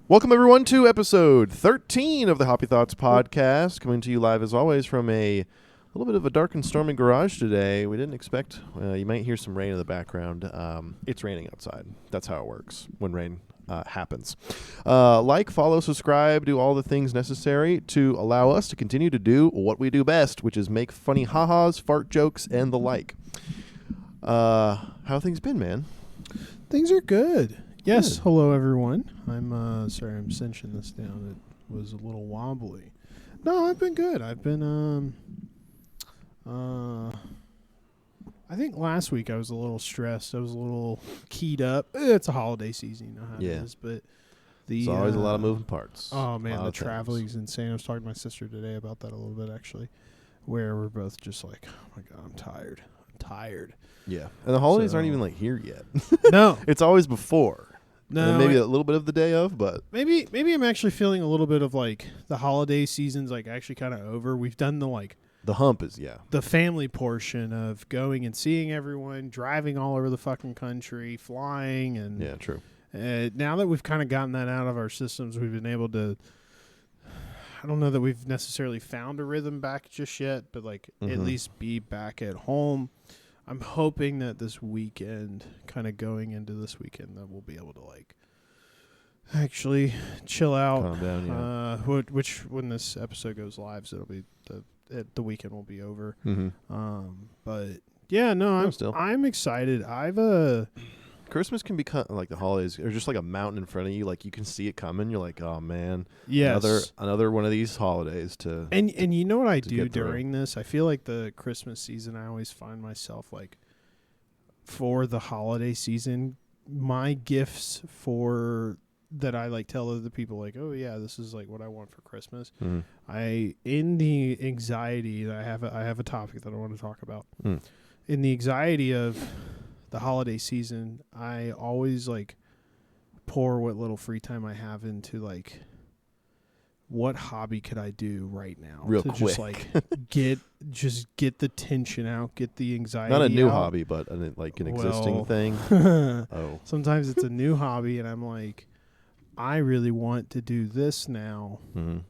Welcome, everyone, to episode 13 of the Hoppy Thoughts podcast, coming to you live, as always, from a little bit of a dark and stormy garage today. We didn't expect, you might hear some rain in the background. It's raining outside. That's how it works when rain happens. Like, follow, subscribe, do all the things necessary to allow us to continue to do what we do best, which is make funny ha-has, fart jokes, and the like. How have things been, man? Things are good. Yes, Good. Hello everyone. I'm sorry, I'm cinching this down. It was a little wobbly. No, I've been good. I've been I think last week I was a little stressed. I was a little keyed up. It's a holiday season, you know how it is, but There's always a lot of moving parts. Oh man, the traveling is insane. I was talking to my sister today about that a little bit actually, where we're both just like, "Oh my god, I'm tired. Yeah, and the holidays aren't even like here yet. No. It's always before. No, and then maybe a little bit of the day of, but maybe I'm actually feeling a little bit of like the holiday season's like actually kind of over. We've done the hump is the family portion of going and seeing everyone, driving all over the fucking country, flying, and yeah, true. Now that we've kind of gotten that out of our systems, we've been able to. I don't know that we've necessarily found a rhythm back just yet, but at least be back at home. I'm hoping that this weekend, kind of going into this weekend, that we'll be able to actually chill out. Calm down, yeah. Which when this episode goes live, so it'll be the weekend will be over. But yeah, no, I'm excited. Christmas can be like the holidays, or just like a mountain in front of you. Like you can see it coming. You're like, oh man, yes, another one of these holidays to. And you know what I do during this? I feel like the Christmas season, I always find myself for the holiday season, my gifts that I tell other people oh yeah, this is what I want for Christmas. In the anxiety, I have a topic that I want to talk about. In the anxiety of the holiday season, I always pour what little free time I have into what hobby could I do right now real to quick. just get the tension out, get the anxiety Not a new out. hobby, but an existing thing. Sometimes it's a new hobby, and I'm I really want to do this now.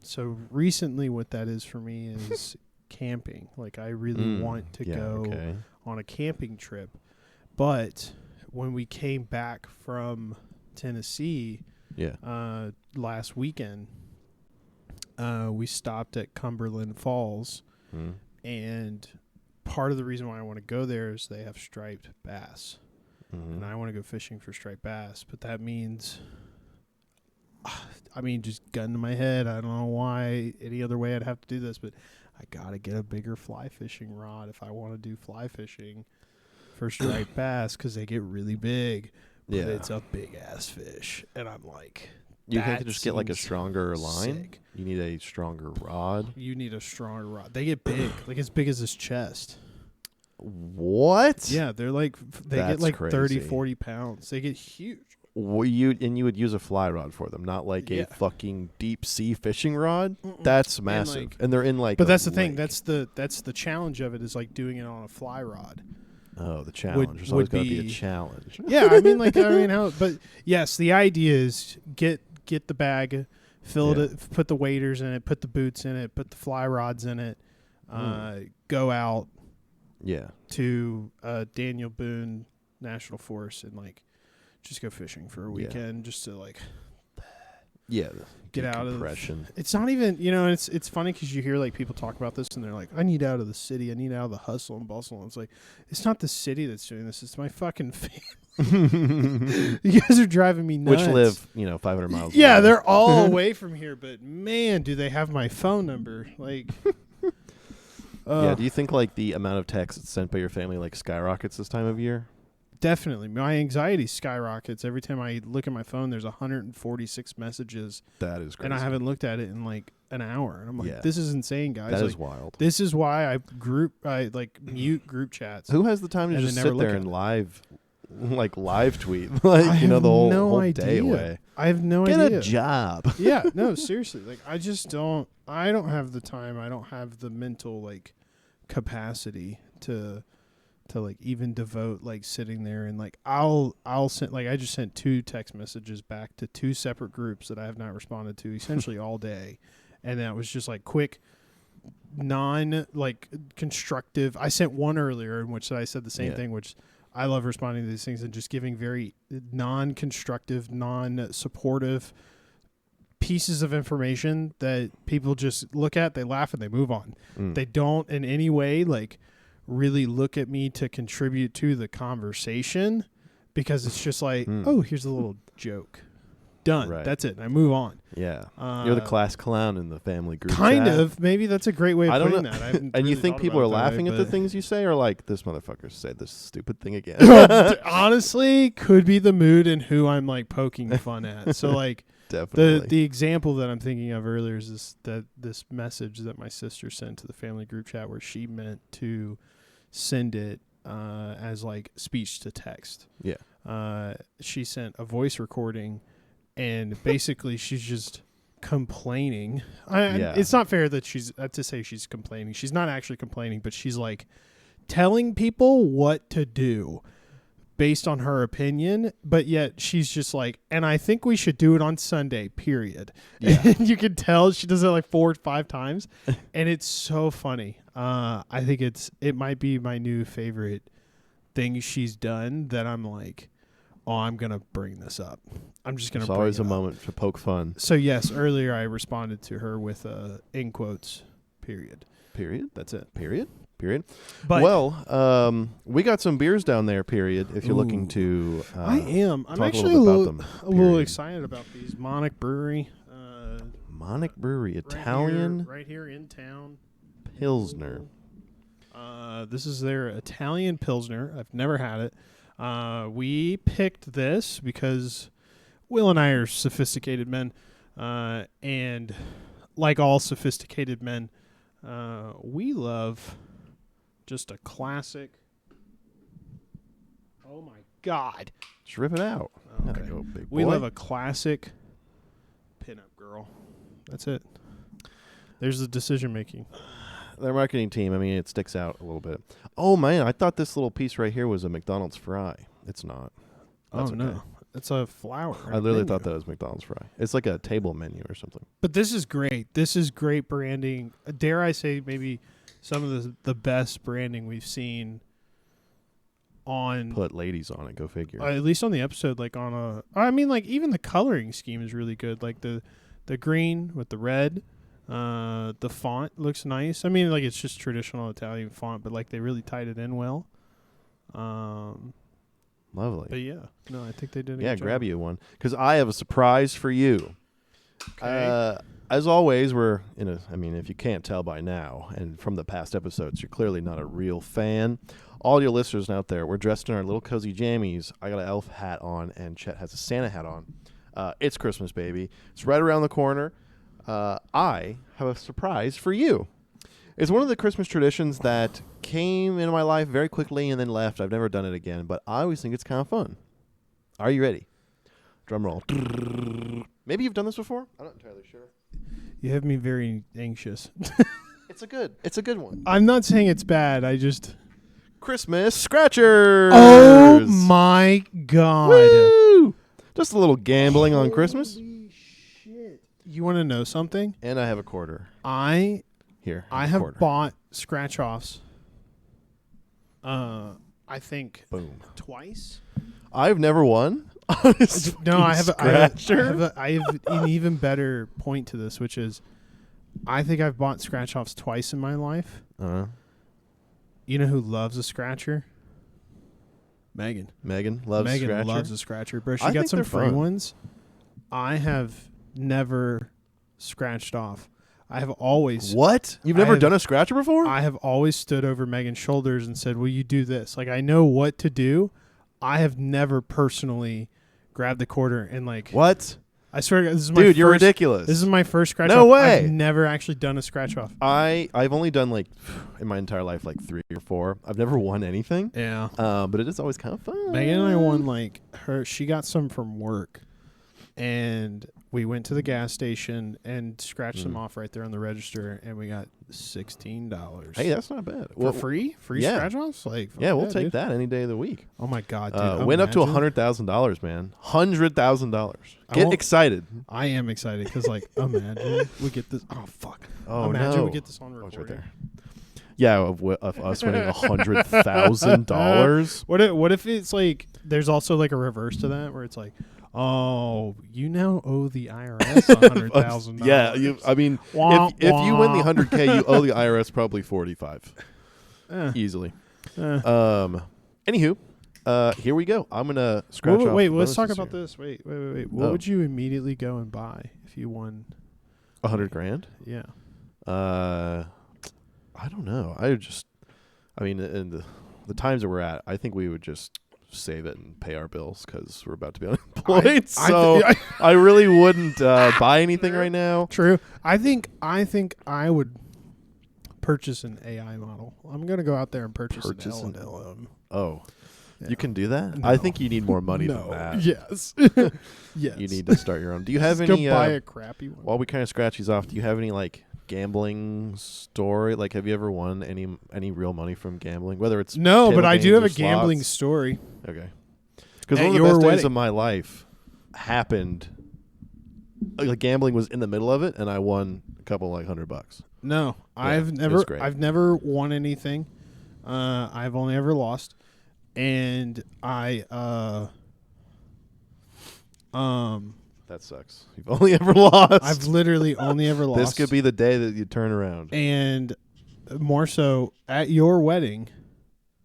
So recently, what that is for me is camping. I really want to go on a camping trip. But when we came back from Tennessee last weekend, we stopped at Cumberland Falls. And part of the reason why I want to go there is they have striped bass. And I want to go fishing for striped bass. But that means, just gun to my head, I don't know why any other way I'd have to do this, but I got to get a bigger fly fishing rod if I want to do fly fishing for striped bass, because they get really big, but it's a big ass fish, and I'm you can't just get a stronger line. Sick. You need a stronger rod. You need a stronger rod. They get big, as big as his chest. What? Yeah, they're they That's get crazy. 30, 40 pounds. They get huge. You would use a fly rod for them, not a fucking deep sea fishing rod. That's massive, and they're in But that's the thing. That's the challenge of it is doing it on a fly rod. Oh, the challenge. There's always got to be a challenge. Yeah, how? But yes, the idea is get the bag, fill it, put the waders in it, put the boots in it, put the fly rods in it, go out, to Daniel Boone National Forest and just go fishing for a weekend, just to get out of depression. It's not even, it's funny because you hear people talk about this and they're I need out of the city. I need out of the hustle and bustle. And it's it's not the city that's doing this. It's my fucking family. You guys are driving me nuts. Which live, 500 miles Yeah, away. they're all away from here. But man, do they have my phone number. Do you think the amount of texts sent by your family skyrockets this time of year? Definitely. My anxiety skyrockets. Every time I look at my phone, there's 146 messages. That is crazy. And I haven't looked at it in an hour. And I'm this is insane, guys. That is wild. This is why I mute group chats. Who has the time to just sit there and live tweet? The whole day away. I have no idea. Get a job. Yeah, no, seriously. I just don't have the time. I don't have the mental capacity to to like even devote like sitting there and like I'll send like I just sent 2 text messages back to 2 separate groups that I have not responded to essentially all day, and that was just like quick, non like constructive. I sent one earlier in which I said the same thing, which I love responding to these things and just giving very non-constructive, non-supportive pieces of information that people just look at, they laugh, and they move on. They don't in any way like really look at me to contribute to the conversation, because it's just like, oh, here's a little joke. Done. Right. That's it. I move on. Yeah. You're the class clown in the family group kind chat. of. Maybe that's a great way of putting that. I haven't and really you think thought people are about it that laughing way, at the but- things you say, or like, this motherfucker said this stupid thing again? Honestly, could be the mood and who I'm like poking fun at. So like Definitely. the example that I'm thinking of earlier is this message that my sister sent to the family group chat where she meant to send it as like speech to text. Yeah. She sent a voice recording, and basically she's just complaining. It's not fair that to say she's complaining. She's not actually complaining, but she's like telling people what to do based on her opinion, but yet she's just like, and I think we should do it on Sunday, period. Yeah. And you can tell she does it like 4 or 5 times, and it's so funny. I think it might be my new favorite thing she's done that I'm like, oh, I'm going to bring this up. I'm just going to There's bring always it a up. moment to poke fun. So yes, earlier I responded to her with in quotes, period. Period? That's it. Period? But Well, we got some beers down there, period, if you're looking to I am. I'm talk actually a little bit about them, a little period. excited about these. Monarch Brewery. Monarch Brewery, Italian right here in town. Pilsner. This is their Italian Pilsner. I've never had it. We picked this because Will and I are sophisticated men, and like all sophisticated men, we love just a classic. Oh my God! Just rip it out. Okay. Gotta go, big We boy. love a classic pinup girl. That's it. There's the decision making. Their marketing team, I mean, it sticks out a little bit. Oh, man, I thought this little piece right here was a McDonald's fry. It's not. That's Oh, okay. no. It's a flower. I literally thought that was McDonald's fry. It's like a table menu or something. But this is great. This is great branding. Dare I say maybe some of the best branding we've seen on... Put ladies on it, go figure. at least on the episode, like on a... I mean, like, even the coloring scheme is really good. Like, the green with the red... the font looks nice. I mean, like, it's just traditional Italian font, but like they really tied it in well. Lovely. But yeah, no, I think they did. Yeah, grab you one, because I have a surprise for you. Okay. As always, we're in a. I mean, if you can't tell by now, and from the past episodes, you're clearly not a real fan. All your listeners out there, we're dressed in our little cozy jammies. I got an elf hat on, and Chet has a Santa hat on. It's Christmas, baby. It's right around the corner. I have a surprise for you. It's one of the Christmas traditions that came into my life very quickly and then left. I've never done it again, but I always think it's kind of fun. Are you ready? Drum roll. Maybe you've done this before? I'm not entirely sure. You have me very anxious. It's a good one. I'm not saying it's bad. I just... Christmas Scratchers. Oh my God. Woo! Just a little gambling on Christmas. Holy shit. You want to know something? And I have a quarter. I I have bought scratch-offs, I think, Boom. twice. I've never won. No, I have Scratcher. I have an even better point to this, which is I think I've bought scratch-offs twice in my life. You know who loves a scratcher? Megan. Megan loves Megan Scratcher. loves a scratcher, bro. She I got think some they're free fun. ones. I have never scratched off. I have always What? You've I never have- done a scratcher before? I have always stood over Megan's shoulders and said, "Will you do this?" Like, I know what to do. I have never personally grabbed the quarter and like. What? I swear, to God, this is my Dude, you're first- ridiculous. This is my first scratch No off. way. I've never actually done a scratch off. I've only done like in my entire life like 3 or 4. I've never won anything. Yeah. But it is always kind of fun. Megan and I won like she got some from work, and we went to the gas station and scratched them off right there on the register, and we got $16. Hey, that's not bad. For free yeah. scratch offs? Like, Yeah, we'll take dude. that any day of the week. Oh my God, dude! Went up to imagine. $100,000, man. $100,000. Get excited. I am excited because, like, imagine we get this. Oh fuck! Oh imagine no. we get this on Oh, recording. it's right there. Yeah, of us winning $100,000. What if it's like there's also like a reverse to that where it's like, oh, you now owe the IRS $100,000. Yeah, I mean, if you win the $100K, you owe the IRS probably $45,000 easily. Anywho, here we go. I'm gonna scratch off. Wait, let's talk about this. Wait. What would you immediately go and buy if you won $100,000? Yeah. I don't know. In the times that we're at, I think we would just save it and pay our bills because we're about to be unemployed. I really wouldn't buy anything right now. True. I think I would purchase an AI model. I'm gonna go out there and purchase an LLM. Oh. Yeah. You can do that? No. I think you need more money than that. Yes. Yes. You need to start your own. Do you have Just any go buy a crappy one. while we kind of scratch these off, do you have any like gambling story? Like, have you ever won any real money from gambling? Whether it's no, but I do have a slots? gambling story. Okay. Because At one of the your best days wedding. of my life happened. Like, gambling was in the middle of it, and I won a couple like $100. No, Yeah, I've it was great. never won anything. I've only ever lost, and That sucks. You've only ever lost. I've literally only ever lost. This could be the day that you turn around. And more so at your wedding.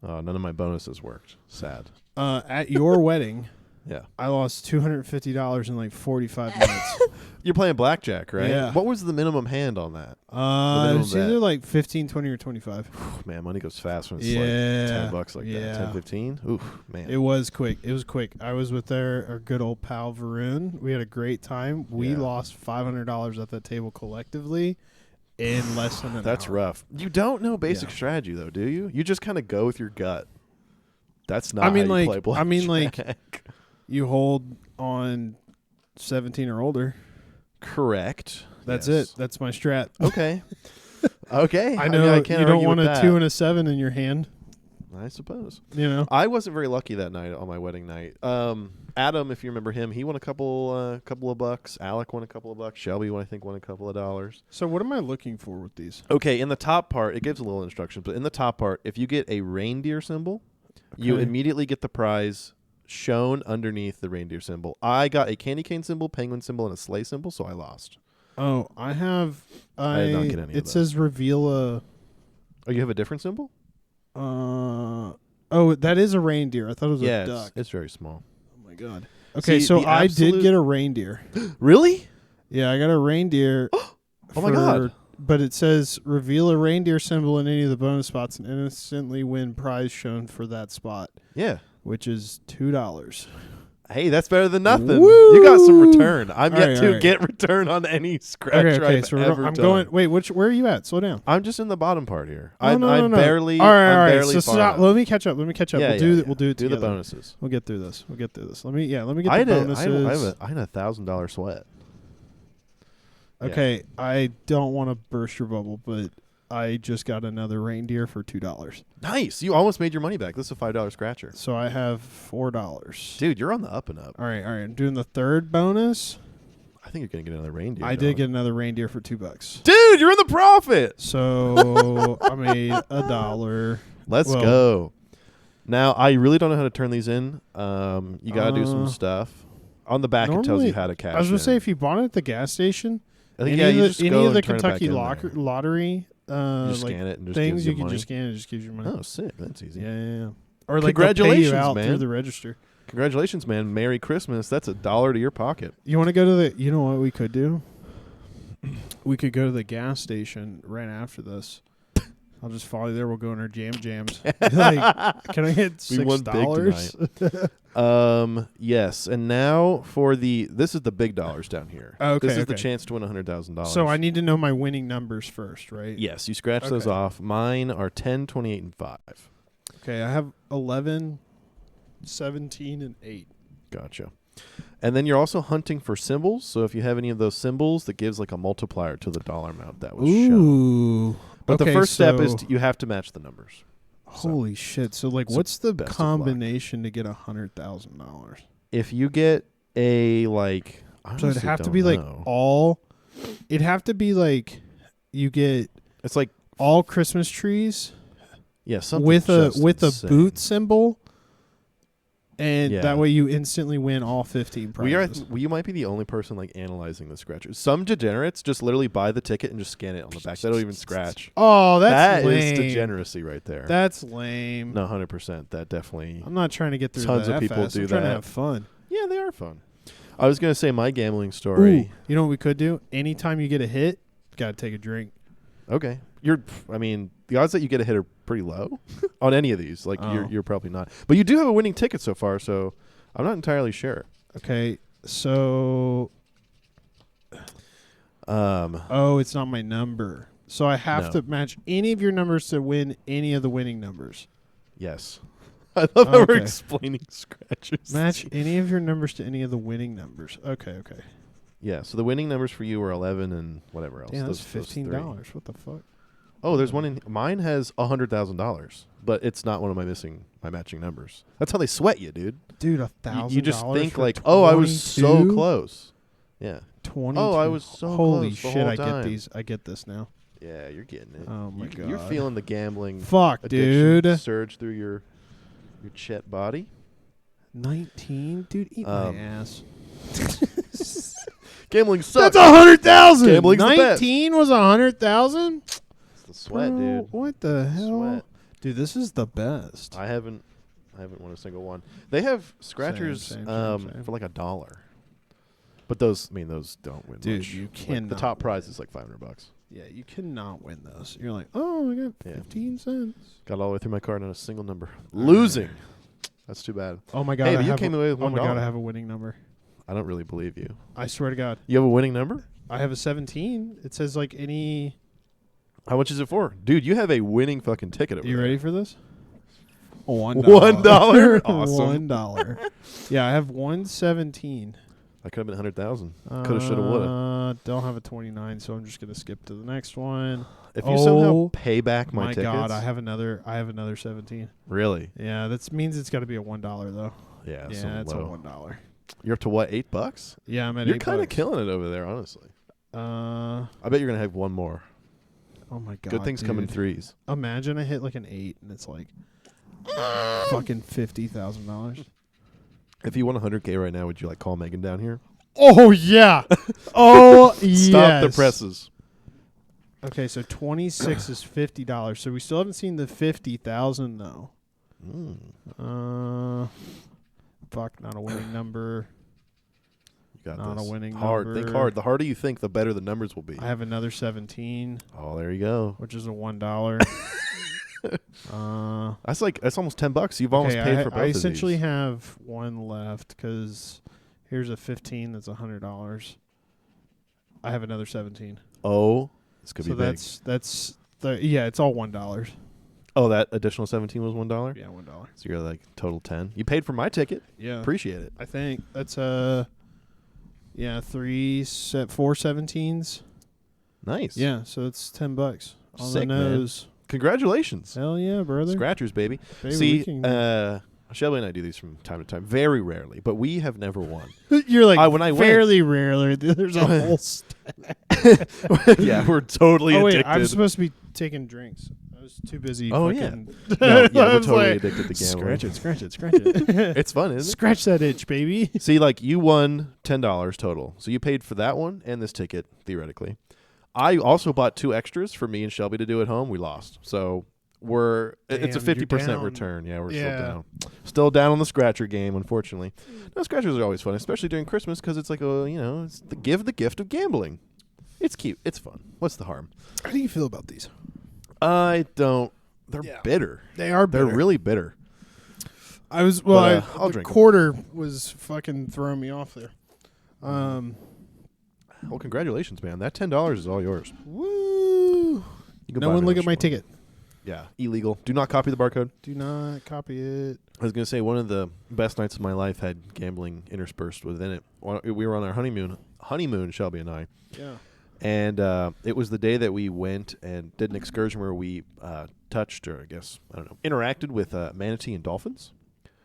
Oh, none of my bonuses worked. Sad. At your wedding, Yeah. I lost $250 in like 45 minutes. You're playing blackjack, right? Yeah. What was the minimum hand on that? It was either like 15, 20, or 25. Man, money goes fast when it's Yeah. like $10 like Yeah. that. 10, 15? Oof, man. It was quick. I was with our good old pal Varun. We had a great time. We Yeah. lost $500 at that table collectively in less than an That's hour. rough. You don't know basic Yeah. strategy, though, do you? You just kind of go with your gut. That's not I mean, how you like- play blackjack. I mean, like- You hold on 17 or older. Correct. That's Yes. it. That's my strat. Okay. Okay. I know mean, I can't you don't argue want with a that, 2 and a 7 in your hand. I suppose. You know. I wasn't very lucky that night on my wedding night. Adam, if you remember him, he won a couple of bucks. Alec won a couple of bucks. Shelby, I think, won a couple of dollars. So what am I looking for with these? Okay, in the top part, it gives a little instructions, but in the top part, if you get a reindeer symbol, you Okay. immediately get the prize shown underneath the reindeer symbol. I got a candy cane symbol, penguin symbol, and a sleigh symbol, so I lost. Oh, I have. I did not get any of It those. says reveal a. Oh, you have a different symbol? Oh, that is a reindeer. I thought it was Yeah, a duck. it's very small. Oh my god. Okay, See, so the I did absolute- get a reindeer. Really? Yeah, I got a reindeer. Oh my god. But it says reveal a reindeer symbol in any of the bonus spots and instantly win prize shown for that spot, Yeah. which is $2. Hey, that's better than nothing. Woo! You got some return. I'm All yet right, to all right. get return on any scratch Okay, I've so ever I'm done. going. Wait, where are you at? Slow down. I'm just in the bottom part here. Oh, I'm no. barely. All right, I'm all right. barely So far stop. enough. Let me catch up. We'll do it Do together. the bonuses. We'll get through this. Let me get I the had bonuses. a $1,000 sweat. Yeah. Okay, I don't want to burst your bubble, but I just got another reindeer for $2. Nice. You almost made your money back. This is a $5 scratcher. So I have $4. Dude, you're on the up and up. All right. I'm doing the third bonus. I think you're going to get another reindeer. I did get another reindeer for $2. Dude, you're in the profit. So I made $1. Let's Well- go. Now, I really don't know how to turn these in. You got to do some stuff. On the back, it tells normally- you how to cash I was in. going to say, if you bought it at the gas station, I think, any you of just the, go any of the and turn it back Kentucky in there. lottery You just like scan it and just things, gives you you can money. just scan it. It just gives you money. Oh, sick. That's easy. Yeah. Or like they'll pay Congratulations, you out man. through the register. Congratulations, man. Merry Christmas. That's $1 to your pocket. You want to go to the? You know what we could do? We could go to the gas station right after this. I'll just follow you there. We'll go in our jams. Like, can I get We won big $6? Yes. And now for this is the big dollars down here. Okay, This is the okay. chance to win $100,000. So I need to know my winning numbers first, right? Yes, you scratch those Okay. off. Mine are 10, 28, and 5. Okay, I have 11, 17, and 8. Gotcha. And then you're also hunting for symbols. So if you have any of those symbols, that gives like a multiplier to the dollar amount that was shown. Ooh. But okay, the first step is so- you have to match the numbers. Holy shit. So, like, So what's the best of luck. combination to get $100,000? If you get a, like... I So it'd honestly have to don't be, like, know. all... It'd have to be, like, you get It's like... all Christmas trees Yeah, something with a just insane. boot symbol, and Yeah. that way you instantly win all 15 prizes. You might be the only person like analyzing the scratchers. Some degenerates just literally buy the ticket and just scan it on the back. They don't even scratch. Oh, that's That lame. is degeneracy right there. That's lame. No, 100%. That definitely. I'm not trying to get through Tons that of people fast. do I'm trying to that. have fun. Yeah, they are fun. I was gonna say my gambling story. Ooh, you know what we could do? Anytime you get a hit, gotta take a drink. Okay, I mean, the odds that you get a hit are pretty low on any of these. Like Oh. you're probably not, but you do have a winning ticket so far. So I'm not entirely sure. Okay, so it's not my number. So I have No. to match any of your numbers to win any of the winning numbers. Yes, I love how we're Okay. explaining scratchers. Match any of your numbers to any of the winning numbers. Okay. Yeah, so the winning numbers for you are 11 and whatever else. Damn, that's those three. $15. What the fuck? Oh, there's one in mine has $100,000, but it's not one of my matching numbers. That's how they sweat you, dude. Dude, You just $1,000 think for like, oh, I was so 22? close. Yeah. 22. Oh, I was so Holy close the shit! whole I get time. these. I get this now. Yeah, you're getting it. Oh my You're God. feeling the gambling Fuck, addiction dude. surge through your chet body. 19, dude. Eat my ass. Gambling sucks. That's 100,000. Gambling's the best. 19 was 100,000. It's the sweat, dude. What the hell, Sweat. dude? This is the best. I haven't won a single one. They have scratchers Same. for like $1. But those don't win Dude, much. you Like, the cannot top prize is like $500. Yeah, you cannot win those. You're like, oh, I got Yeah. 15 cents. Got all the way through my card on a single number. Losing. That's too bad. Oh my God! Hey, I but you have came away with oh my God! $1. I have a winning number. I don't really believe you. I swear to God, You have a winning number? I have a 17. It says like any. How much is it for? Dude, you have a winning fucking ticket over Are you there. ready for this? $1. $1? Awesome. $1. Yeah, I have 117. That could have been 100,000. Coulda, shoulda, woulda. Don't have a 29, so I'm just gonna skip to the next one. If you somehow pay back my My tickets. God, I have another 17. Really? Yeah, that means it's got to be a $1 though. Yeah, Yeah, something it's low. a $1. You're up to what, $8? Yeah, I'm at You're $8. kind of killing it over there, honestly. I bet you're gonna have one more. Oh my God. Good things come in dude. threes. Imagine I hit like an 8 and it's like fucking $50,000. If you won 100K right now, would you like call Megan down here? Oh yeah. Oh yes. Stop the presses. Okay, so 26 is $50. So we still haven't seen the 50,000 though. Fuck, not a winning number. You got Not this. a winning hard. number. Think hard. The harder you think, the better the numbers will be. I have another 17, Oh, there you go. which is a $1. That's almost $10. You've almost paid for both I of essentially these. have one left because here's a 15 that's $100. I have another 17. Oh, this could So be big. that's it's all $1. Oh, that additional 17 was $1. Yeah, $1. So you're like total 10. You paid for my ticket. Yeah, Appreciate it. I think that's 4 17s. Nice. Yeah, so it's $10 on Sick, the man. nose. Congratulations. Hell yeah, brother! Scratchers, baby. Baby, See, we can- Shelby and I do these from time to time. Very rarely, but we have never won. You're like when I went- fairly rarely. There's a whole. Yeah, we're totally Oh wait, addicted. I'm supposed to be taking drinks. I was too busy. Oh, yeah. fucking No, yeah, I we're was totally like, addicted to gambling. Scratch it. It's fun, isn't it? Scratch that itch, baby. See, like you won $10 total. So you paid for that one and this ticket, theoretically. I also bought 2 extras for me and Shelby to do at home. We lost. So it's a Damn, you're 50% down. return. Yeah, we're still Yeah. down. Still down on the scratcher game, unfortunately. No, scratchers are always fun, especially during Christmas because it's like it's the gift of gambling. It's cute. It's fun. What's the harm? How do you feel about these? I don't. They're bitter. They are They're really bitter. I was I'll the drink 'em. quarter was fucking throwing me off there. Well, congratulations, man. That $10 is all yours. Woo! You can No buy one look whatever at my you want. ticket. Yeah, illegal. Do not copy the barcode. Do not copy it. I was going to say one of the best nights of my life had gambling interspersed within it. We were on our honeymoon, Shelby and I. Yeah. And it was the day that we went and did an excursion where we touched, or I guess, I don't know, interacted with manatee and dolphins.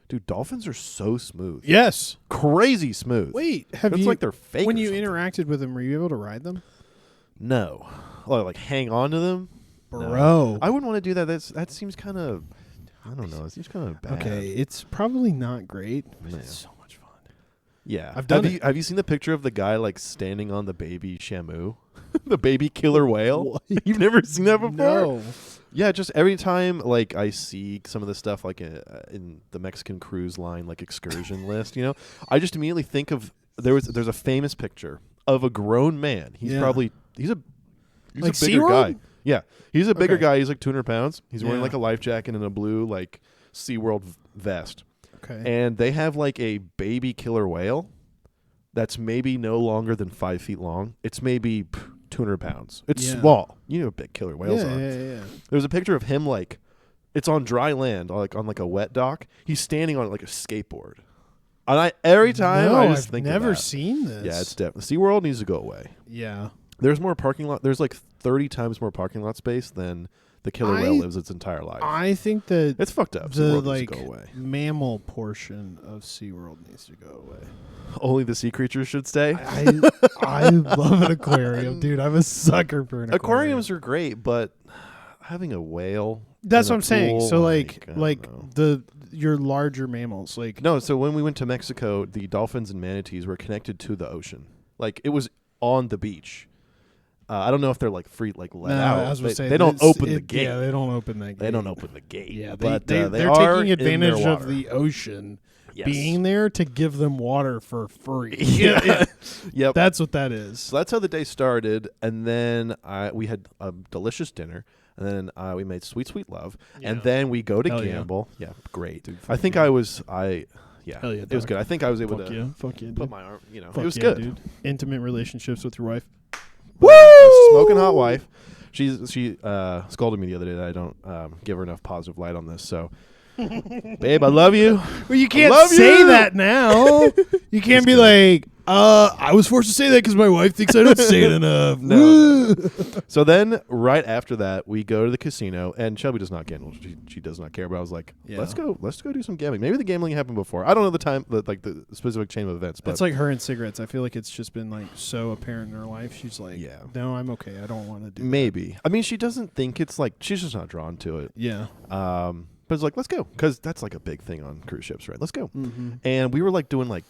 Dude, dolphins are so smooth. Yes. Crazy smooth. Wait, it's like they're fake. When or you something. interacted with them, were you able to ride them? No. Like hang on to them? Bro. No. I wouldn't want to do that. That seems kind of, I don't know. It seems kind of bad. Okay, it's probably not great, but Yeah. it's so much fun. Yeah. I've done it. Have you seen the picture of the guy like standing on the baby Shamu? The baby killer whale? What? You've never seen that before? No. Yeah, just every time like I see some of the stuff like in the Mexican cruise line like excursion list, I just immediately think of there's a famous picture of a grown man. He's a Like bigger guy. Yeah, he's a bigger Okay. guy. He's like 200 pounds. He's wearing Yeah. like a life jacket and a blue like SeaWorld vest. Okay. And they have like a baby killer whale that's maybe no longer than 5 feet long. It's maybe 200 pounds. It's small. You know what big killer whales are. Yeah. There's a picture of him like it's on dry land, like on like a wet dock. He's standing on like a skateboard. And every time I just think I've of never that. seen this. Yeah, it's definitely SeaWorld needs to go away. Yeah. There's more parking lot. There's like 30 times more parking lot space than the killer whale lives its entire life. I think that It's fucked up. the SeaWorld like needs to go away. mammal portion of SeaWorld needs to go away. Only the sea creatures should stay. I love an aquarium, dude. I'm a sucker for an aquarium. Aquariums are great, but having a whale. That's in what a I'm saying. pool, So I don't know. your larger mammals, like No, so when we went to Mexico, the dolphins and manatees were connected to the ocean. Like it was on the beach. I don't know if they're like free, like let out. I was gonna say, they don't open the gate. Yeah, they don't open that gate. They don't open the gate. Yeah, but they're are taking in their advantage of water. the ocean Yes. being there to give them water for free. Yeah. Yep. That's what that is. So that's how the day started, and then we had a delicious dinner, and then we made sweet, sweet love, and Yeah. then we go to Hell yeah. gamble. Yeah, great. Dude, I think fuck yeah. Yeah, Hell yeah, it was dog. good. I think I was able Fuck to yeah, fuck yeah, put dude. my arm. Fuck it was yeah, good. dude. Intimate relationships with your wife. Smoking hot wife. She scolded me the other day that I don't give her enough positive light on this. So, babe, I love you. Well, you can't love say you. that now. You can't be like, I was forced to say that because my wife thinks I don't say it enough. No. So then, right after that, we go to the casino, and Shelby does not gamble. She does not care. But I was like, Yeah. let's go do some gambling. Maybe the gambling happened before. I don't know the time, the specific chain of events. But That's like her and cigarettes. I feel like it's just been like so apparent in her life. She's like, Yeah. no, I'm okay. I don't want to do maybe. I mean, she doesn't think it's like she's just not drawn to it. that. Yeah. But it's like, let's go, because that's like a big thing on cruise ships, right? Let's go. Mm-hmm. And we were like doing like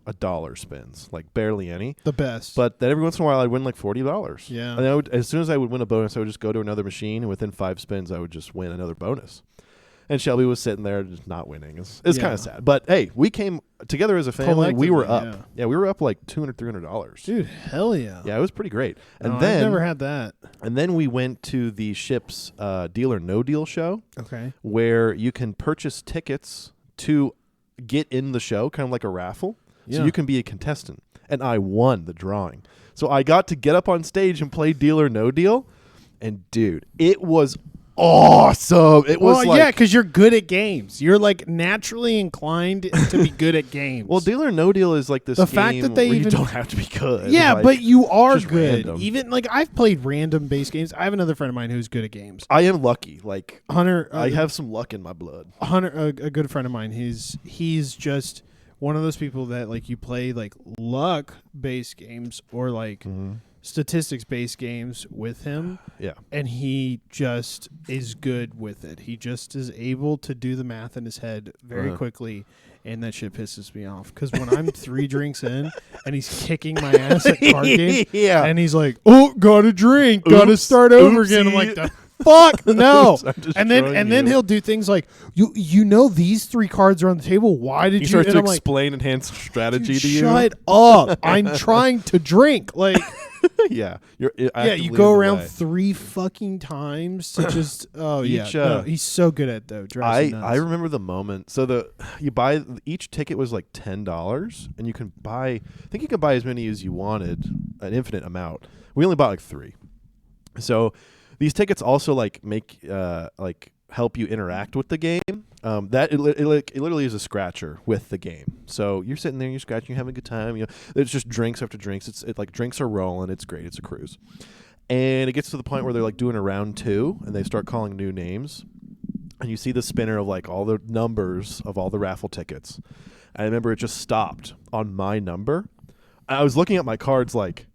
$1 spins, like barely any. The best. But then every once in a while, I'd win like $40. Yeah. And as soon as I would win a bonus, I would just go to another machine, and within 5 spins, I would just win another bonus. And Shelby was sitting there just not winning. It's Yeah. kind of sad. But hey, we came together as a family. We were up. Collectively, Yeah, we were up like $200, $300. dude, hell yeah. Yeah, it was pretty great. And No, then I've never had that. and then we went to the ship's Deal or No Deal show, Okay. where you can purchase tickets to get in the show, kind of like a raffle. Yeah. So you can be a contestant. And I won the drawing. So I got to get up on stage and play Deal or No Deal. And dude, it was awesome. It was like, yeah, because you're good at games. You're like naturally inclined to be good at games. well, Deal or No Deal is like this The game fact that they where you even- don't have to be good. yeah, Like, but you are just good. random. Even like I've played random base games. I have another friend of mine who's good at games. I am lucky. Like Hunter, I have some luck in my blood. Hunter, a good friend of mine. He's just one of those people that like you play like luck based games or like statistics based games with him, Yeah. and he just is good with it. He just is able to do the math in his head very quickly. And that shit pisses me off because when I'm 3 drinks in and he's kicking my ass at card games, Yeah. and he's like, "Oh, gotta drink, gotta Oops, start over again." I'm like, oopsie. "The fuck no!" Oops, I'm and then destroying you. he'll do things like, "You know these 3 cards are on the table. Why did He you?" starts And to I'm like, explain enhanced strategy "Dude, to you. shut up! I'm trying to drink." Like, Yeah. You're yeah, actively you in go the around way. 3 fucking times to just. Oh yeah, Each, no, he's so good at it, though. Drives me nuts. I remember the moment. So you buy each ticket was like $10, and you can buy. I think you can buy as many as you wanted, an infinite amount. We only bought like 3. So these tickets also like make like help you interact with the game. That it literally is a scratcher with the game. So you're sitting there, you're scratching, you're having a good time. You know, it's just drinks after drinks. It's like drinks are rolling. It's great. It's a cruise. And it gets to the point where they're like doing a round 2 and they start calling new names. And you see the spinner of like all the numbers of all the raffle tickets. I remember it just stopped on my number. I was looking at my cards like,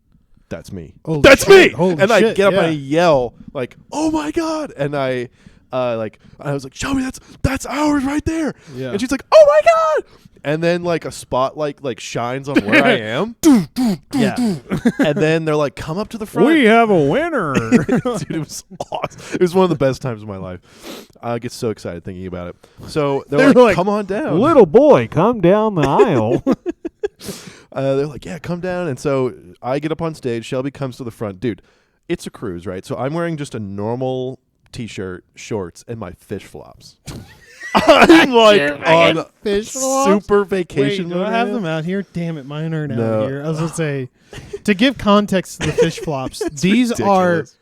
that's me. Holy that's shit. me. Holy and I shit, get up yeah. and I yell like, oh my God. And I was like, Shelby, that's ours right there. Yeah. And she's like, oh my God. And then like a spotlight like shines on where I am. Yeah. And then they're like, come up to the front. We have a winner. Dude, it was awesome. It was one of the best times of my life. I get so excited thinking about it. So they're like, come on down. Little boy, come down the aisle. They're like, yeah, come down. And so I get up on stage. Shelby comes to the front. Dude, it's a cruise, right? So I'm wearing just a normal T-shirt, shorts, and my fish flops. I'm like on fish flops? super vacation. Wait, do I have them out here? Damn it, mine aren't No. out here. I was gonna say, to give context to the fish flops, these ridiculous.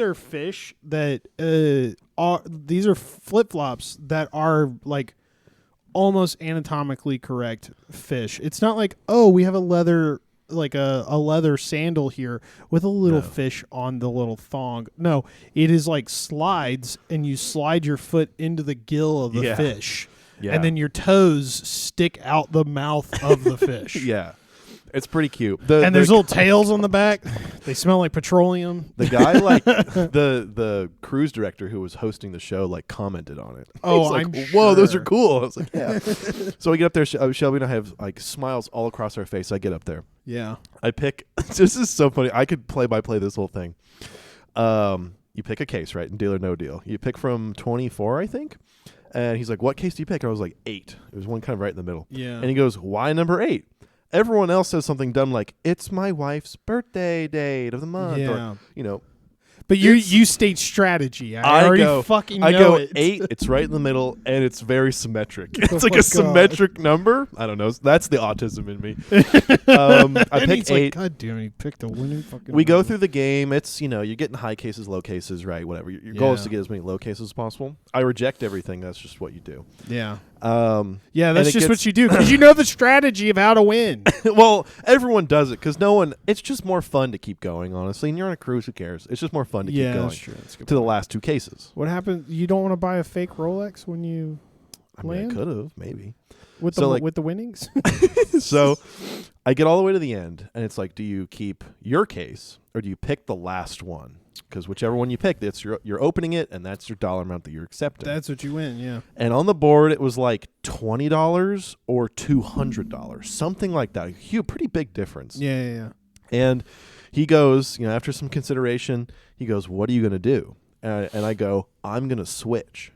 are fish that these are flip flops that are like almost anatomically correct fish. It's not like, oh, we have a leather sandal here with a little fish on the little thong. No, it is like slides, and you slide your foot into the gill of the fish, and then your toes stick out the mouth of the fish. Yeah. It's pretty cute. And there's little tails on the back. They smell like petroleum. The guy, like the cruise director who was hosting the show, like commented on it. Oh, He's like, I'm whoa, sure. those are cool. I was like, yeah. So we get up there. Shelby and I have like smiles all across our face. I get up there. Yeah. I pick. This is so funny. I could play by play this whole thing. You pick a case, right? And Deal or No Deal. You pick from 24, I think. And he's like, what case do you pick? And I was like, 8. It was one kind of right in the middle. Yeah. And he goes, why number 8? Everyone else says something dumb like, it's my wife's birthday date of the month. Yeah. Or, you know. But you state strategy. I already fucking know I go it. 8, it's right in the middle, and it's very symmetric. It's Oh like my a God. symmetric number. I don't know. That's the autism in me. I And pick he's 8. like, God damn, he picked a winning fucking We go number. through the game. It's, you're getting high cases, low cases, right? Whatever. Your goal is Yeah. to get as many low cases as possible. I reject everything. That's just what you do. Yeah. Yeah, That's just what you do, because you know the strategy of how to win. well, everyone does it because it's just more fun to keep going, honestly. And you're on a cruise, who cares? It's just more fun to keep going that's true. That's a good to the point. last 2 cases. What happened? You don't want to buy a fake Rolex when you I mean, I land? could have, maybe. with So, the like- with the winnings? So I get all the way to the end, and it's like, do you keep your case or do you pick the last one? Because whichever one you pick, you're opening it, and that's your dollar amount that you're accepting. That's what you win. Yeah. And on the board, it was like $20 or $200, something like that. Pretty big difference. Yeah. And he goes, after some consideration, he goes, what are you going to do? And I go, I'm going to switch.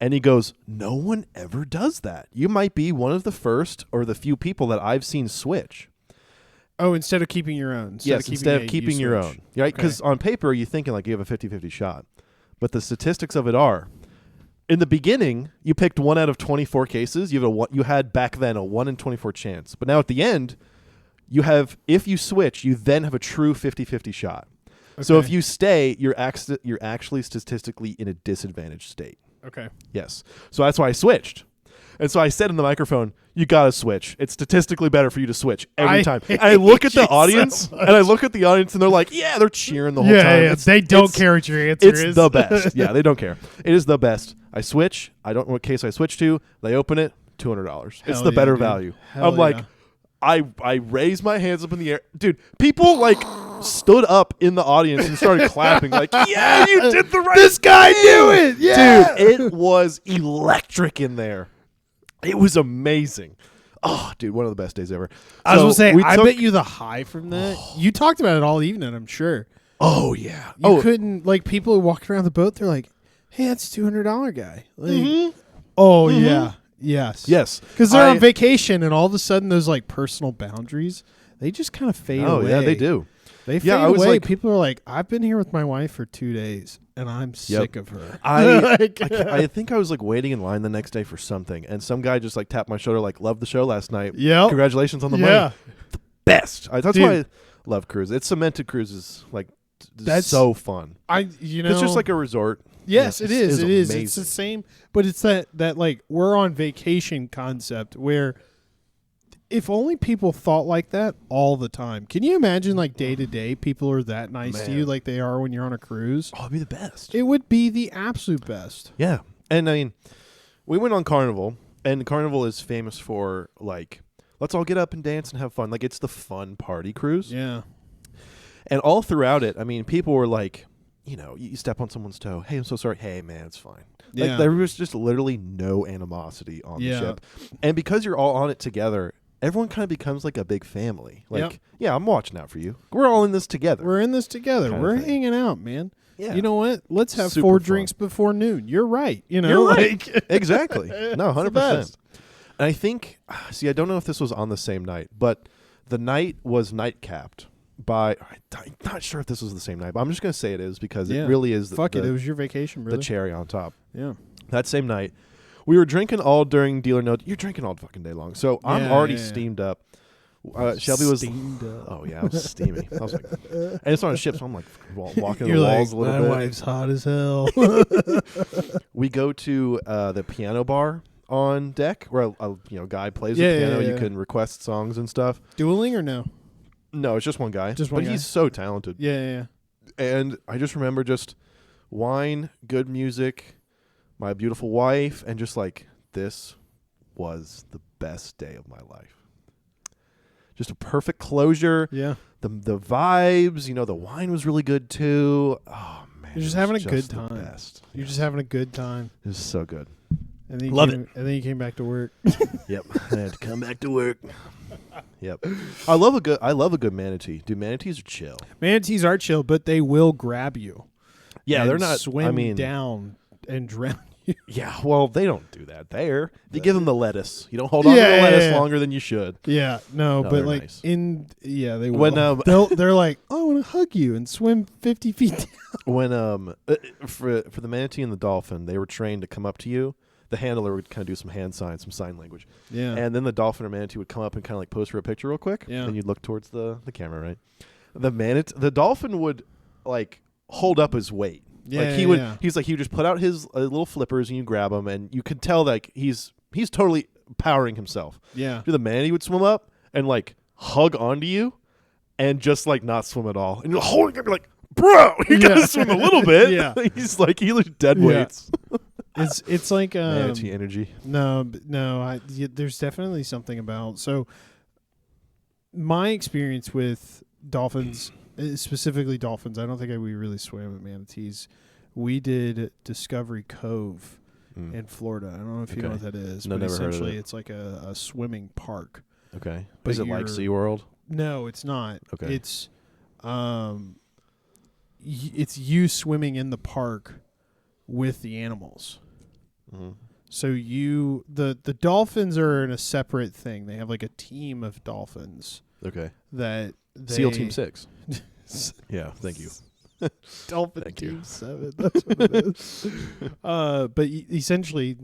And he goes, no one ever does that. You might be one of the first or the few people that I've seen switch. Oh, instead of keeping your own. Instead of keeping your own. Right? Because on paper, you're thinking like you have a 50-50 shot. But the statistics of it are, in the beginning, you picked 1 out of 24 cases. You had back then a 1 in 24 chance. But now at the end, you have, if you switch, you then have a true 50-50 shot. Okay. So if you stay, you're actually statistically in a disadvantaged state. Okay. Yes. So that's why I switched. And so I said in the microphone, you got to switch. It's statistically better for you to switch every time. And I look at the audience, and they're like, yeah, they're cheering the whole time. Yeah, they don't care what your answer is. It's the best. Yeah, they don't care. It is the best. I switch. I don't know what case I switch to. They open it, $200. It's the better value. I'm like, I raise my hands up in the air. Dude, people like stood up in the audience and started clapping like, yeah, you did the right This guy knew it. Yeah. Dude, it was electric in there. It was amazing. Oh, dude, one of the best days ever. I was going to say, I took- bet you the high from that. You talked about it all evening, I'm sure. Oh, yeah. You couldn't, like, people who walked around the boat, they're like, hey, that's $200 guy. Like, Oh, yeah. Yes. Yes. Because they're on vacation, and all of a sudden, those, like, personal boundaries, they just kind of fade away. Oh, yeah, they do. They fade I was away. like- People are like, I've been here with my wife for 2 days, and I'm sick of her. I think I was like waiting in line the next day for something, and some guy just like tapped my shoulder, like, "Loved the show last night. Yep. Congratulations on the Yeah. money. The best." That's Dude. why I love cruises. It's cemented cruises. Like That's so fun. It's just like a resort. Yes, it is. It is. Amazing. It's the same, but it's that like we're on vacation concept where if only people thought like that all the time. Can you imagine like day to day people are that nice to you like they are when you're on a cruise? Oh, it'd be the best. It would be the absolute best. Yeah. And I mean, we went on Carnival, and Carnival is famous for like, let's all get up and dance and have fun. Like, it's the fun party cruise. Yeah. And all throughout it, I mean, people were like, you step on someone's toe. Hey, I'm so sorry. Hey, man, it's fine. Like, Yeah. there was just literally no animosity on the ship. And because you're all on it together, everyone kind of becomes like a big family. Like, yeah, I'm watching out for you. We're all in this together. We're in this together. Kind of We're thing. hanging out, man. Yeah. You know what? Let's have Super 4 fun. drinks before noon. You're right. You're right. Like Exactly. No, It's the 100%. best. And I think, I don't know if this was on the same night, but the night was night capped by, I'm not sure if this was the same night, but I'm just going to say it is because it really is Fuck it. It was your vacation, brother. the cherry on top. Yeah. That same night, we were drinking all during dealer note. You're drinking all fucking day long. So I'm already steamed up. Shelby was steamed up. Oh yeah, I was steamy. I was like, and it's on a ship, so I'm like walking You're the walls like, a little my bit. wife's hot as hell. We go to the piano bar on deck, where a guy plays the piano. Yeah. You can request songs and stuff. Dueling or no? No, it's just one guy. Just one but guy. he's so talented. Yeah. And I just remember just wine, good music, my beautiful wife, and just like this was the best day of my life. Just a perfect closure. Yeah. The vibes, the wine was really good too. Oh man, You're just it was having a good the time. best. You're Yes. just having a good time. It was so good. And then Love And then you came back to work. Yep, I had to come back to work. Yep, I love a good manatee. Dude, manatees are chill. Manatees are chill, but they will grab you. Yeah, and they're not. swim down and drown you. Yeah, well, they don't do that there. You give them the lettuce. You don't hold on to the lettuce longer than you should. Yeah, no, but they're like nice. they will. When, they're like, oh, I want to hug you and swim 50 feet down. When for the manatee and the dolphin, they were trained to come up to you. The handler would kind of do some hand signs, some sign language. Yeah. And then the dolphin or manatee would come up and kind of like pose for a picture real quick. Yeah. And you'd look towards the camera, right? The dolphin would like hold up his weight. Yeah, like he would he would just put out his little flippers and you grab him and you could tell like he's totally powering himself. Yeah. The manatee would swim up and like hug onto you and just like not swim at all. And you're holding him, you're like, bro, you gotta swim a little bit. Yeah. He's like he looks dead Yeah. weights. It's like Manatee energy. No. There's definitely something about my experience with dolphins, specifically dolphins. I don't think we really swam with manatees. We did Discovery Cove in Florida. I don't know if you know what that is. No, but never heard of essentially it. It's like a swimming park. Okay. But Is it like you're- SeaWorld? No, it's not. Okay. It's it's you swimming in the park with the animals. Mm-hmm. So the dolphins are in a separate thing. They have like a team of dolphins Okay. that SEAL Team 6. Yeah, thank you. Dolphin Thank Team you. 7. That's what it is. But essentially,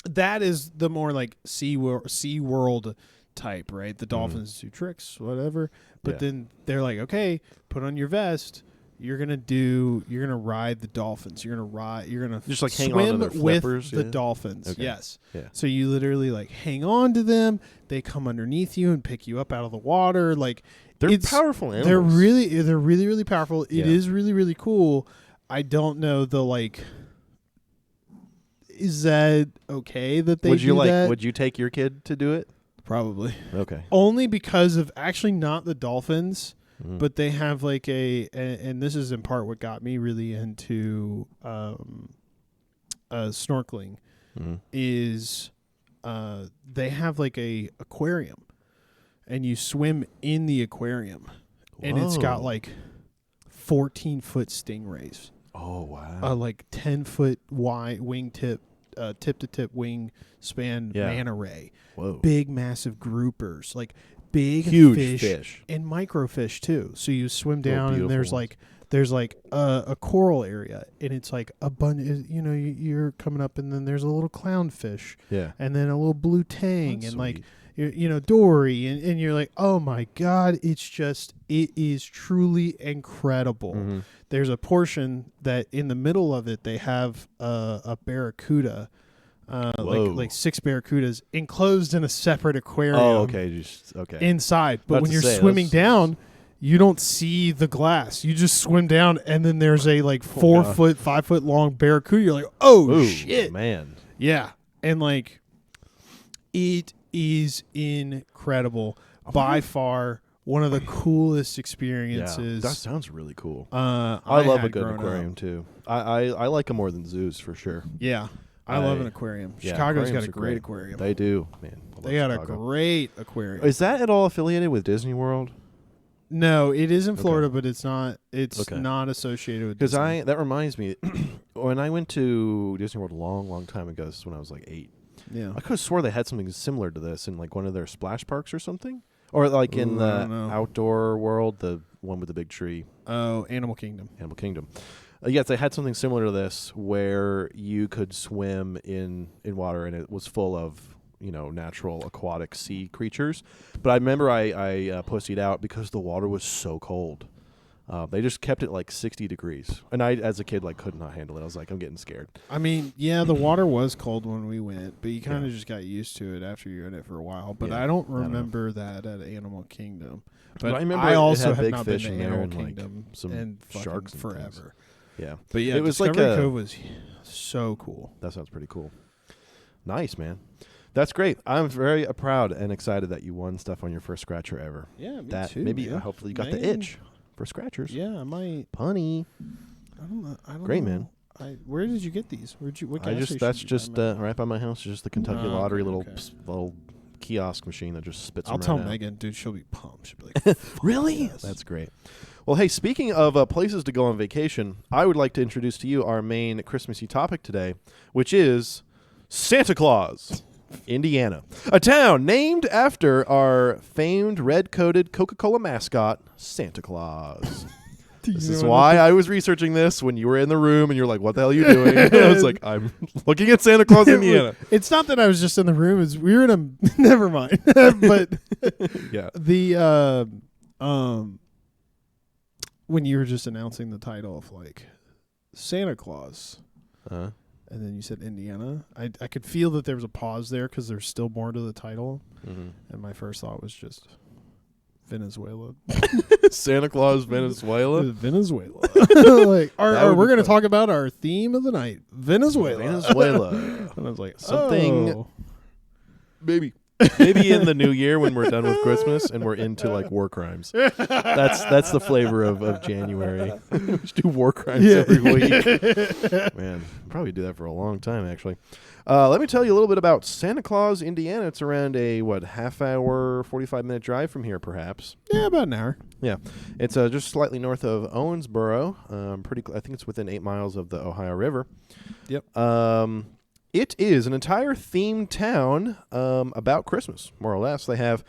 that is the more like SeaWorld type, right? The dolphins do tricks, whatever. But then they're like, okay, put on your vest. You're gonna ride the dolphins. You're gonna Just like hang swim on to their with flippers, the yeah? dolphins. Okay. Yes. Yeah. So you literally like hang on to them. They come underneath you and pick you up out of the water. Like They're powerful animals. they're really, really powerful. It Yeah. is really, really cool. I don't know the like. Is that okay that they do that? Would you take your kid to do it? Probably. Okay. Only because of actually not the dolphins, Mhm. but they have like and this is in part what got me really into snorkeling Mhm. is they have like a aquarium, and you swim in the aquarium, and it's got Whoa. like 14-foot stingrays, Oh wow. like 10-foot wide wingtip, tip-to-tip wing span manta ray, Whoa. big massive groupers, like big Huge fish. and microfish too. So you swim Little down and there's beautiful like there's like a coral area, and it's like a bunch. You know, you're coming up, and then there's a little clownfish, and then a little blue tang, That's and like sweet. you know, dory, and you're like, oh my god, it is truly incredible. Mm-hmm. There's a portion that in the middle of it they have a barracuda. Like 6 barracudas enclosed in a separate aquarium. Oh, okay. Inside, but About when to you're say, swimming that's- down, you don't see the glass. You just swim down, and then there's a like 4 foot, 5 foot long barracuda. You're like, oh Ooh, shit, man. yeah, and like it is incredible. By far, one of the coolest experiences. Yeah, that sounds really cool. I love a had good growing aquarium up. too. I like them more than zoos for sure. Yeah. I love an aquarium. Yeah, Chicago's got aquariums a are great aquarium. They do, man. I love They got Chicago. a great aquarium. Is that at all affiliated with Disney World? No, it is in Florida, but it's not. It's Okay. not associated with. Because Disney. that reminds me, when I went to Disney World a long time ago, this is when I was like 8. Yeah. I could have swore they had something similar to this in like one of their splash parks or something, or like in Ooh, I the don't know. outdoor world, the one with the big tree, Oh, Animal Kingdom. Animal Kingdom. Yes, they had something similar to this where you could swim in water and it was full of, you know, natural aquatic sea creatures. But I remember I pussied out because the water was so cold. They just kept it like 60 degrees. And I, as a kid, like could not handle it. I was like, I'm getting scared. I mean, yeah, the water was cold when we went, but you kind of just got used to it after you're in it for a while. But Yeah, I don't I don't know. remember that at Animal Kingdom. But I remember I it also had have big not been fish to in there Animal and, like, Kingdom some and fucking sharks and things. forever. Yeah. But yeah, It was like Discovery a- Cove was so cool. That sounds pretty cool. Nice, man. That's great. I'm very proud and excited that you won stuff on your first scratcher ever. Yeah, me That too. maybe man. hopefully you got the Man. itch for scratchers. Yeah, I might. Punny. I don't know. Great, know. man. Where did you get these? What I gas just station that's did you just buy 'em at? right by my house. It's just the Kentucky Oh, Lottery okay, little okay. little kiosk machine that just spits I'll them tell right out. Megan, dude. She'll be pumped. She'll be like, "Fuck Really? yes." That's great. Well, hey, speaking of places to go on vacation, I would like to introduce to you our main Christmassy topic today, which is Santa Claus, Indiana, a town named after our famed red-coated Coca-Cola mascot, Santa Claus. This is why I was researching this when you were in the room and you're like, what the hell are you doing? I was like, I'm looking at Santa Claus, Indiana. It's not that I was just in the room. It's we were in a. Never mind. But Yeah. the when you were just announcing the title of like Santa Claus, Uh, and then you said Indiana, I could feel that there was a pause there because there's still more to the title, and my first thought was just Venezuela. Santa Claus, Venezuela. Venezuela. Like, That would we're be going to fun. talk about our theme of the night, Venezuela. Venezuela. And I was like, Something- oh. Maybe in the new year when we're done with Christmas and we're into like war crimes. That's the flavor of January. We should do war crimes every week. Man, probably do that for a long time actually. Let me tell you a little bit about Santa Claus, Indiana. It's around a half hour, 45-minute drive from here, perhaps. Yeah, about an hour. Yeah, it's just slightly north of Owensboro. I think it's within 8 miles of the Ohio River. Yep. It is an entire themed town about Christmas, more or less. They have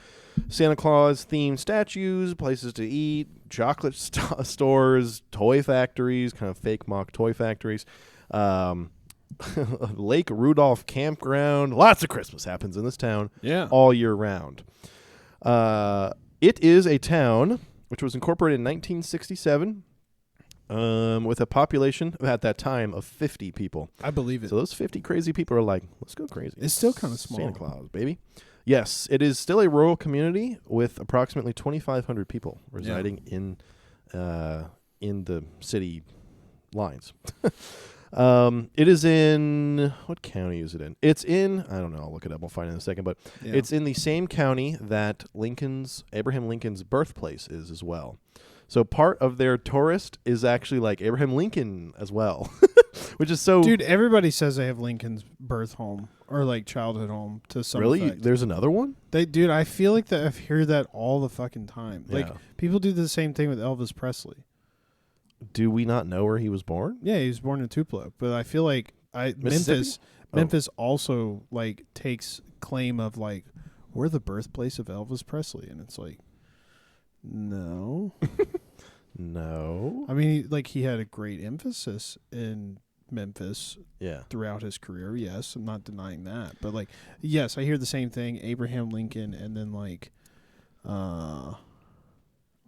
Santa Claus themed statues, places to eat, chocolate stores, toy factories, kind of fake mock toy factories. Lake Rudolph campground. Lots of Christmas happens in this town all year round. It is a town which was incorporated in 1967 with a population at that time of 50 people. I believe it. So those 50 crazy people are like, let's go crazy. It's still kind of small. Santa Claus, baby. Yes, it is still a rural community with approximately 2,500 people residing in the city lines. It is in, what county is it in? It's in, I don't know, I'll look it up, I'll find it in a second, but it's in the same county that Abraham Lincoln's birthplace is as well. So part of their tourist is actually like Abraham Lincoln as well, which is so... Dude, everybody says they have Lincoln's birth home or like childhood home to some Really? effect. There's another one? Dude, I feel like that I hear that all the fucking time. Like Yeah. people do the same thing with Elvis Presley. Do we not know where he was born? Yeah, he was born in Tupelo, but I feel like Mississippi? Memphis also like takes claim of like we're the birthplace of Elvis Presley, and it's like no. No. I mean, he had a great emphasis in Memphis Yeah. throughout his career. Yes, I'm not denying that. But yes, I hear the same thing. Abraham Lincoln, and then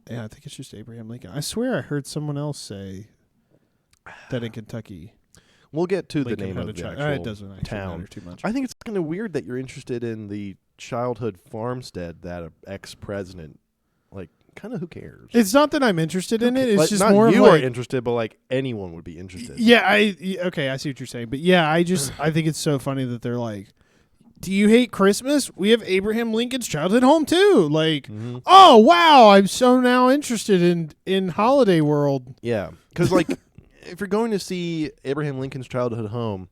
yeah, I think it's just Abraham Lincoln. I swear I heard someone else say that in Kentucky. We'll get to Lincoln the name had of a the child. actual It doesn't actually town. matter too much. I think it's kind of weird that you're interested in the childhood farmstead that an ex-president, kind of who cares? It's not that I'm interested in it. It's just not more you of are interested, but anyone would be interested. Yeah, okay, I see what you're saying. But yeah, I think it's so funny that they're like, do you hate Christmas? We have Abraham Lincoln's childhood home too. Oh wow, I'm so now interested in holiday world. Yeah, because if you're going to see Abraham Lincoln's childhood home,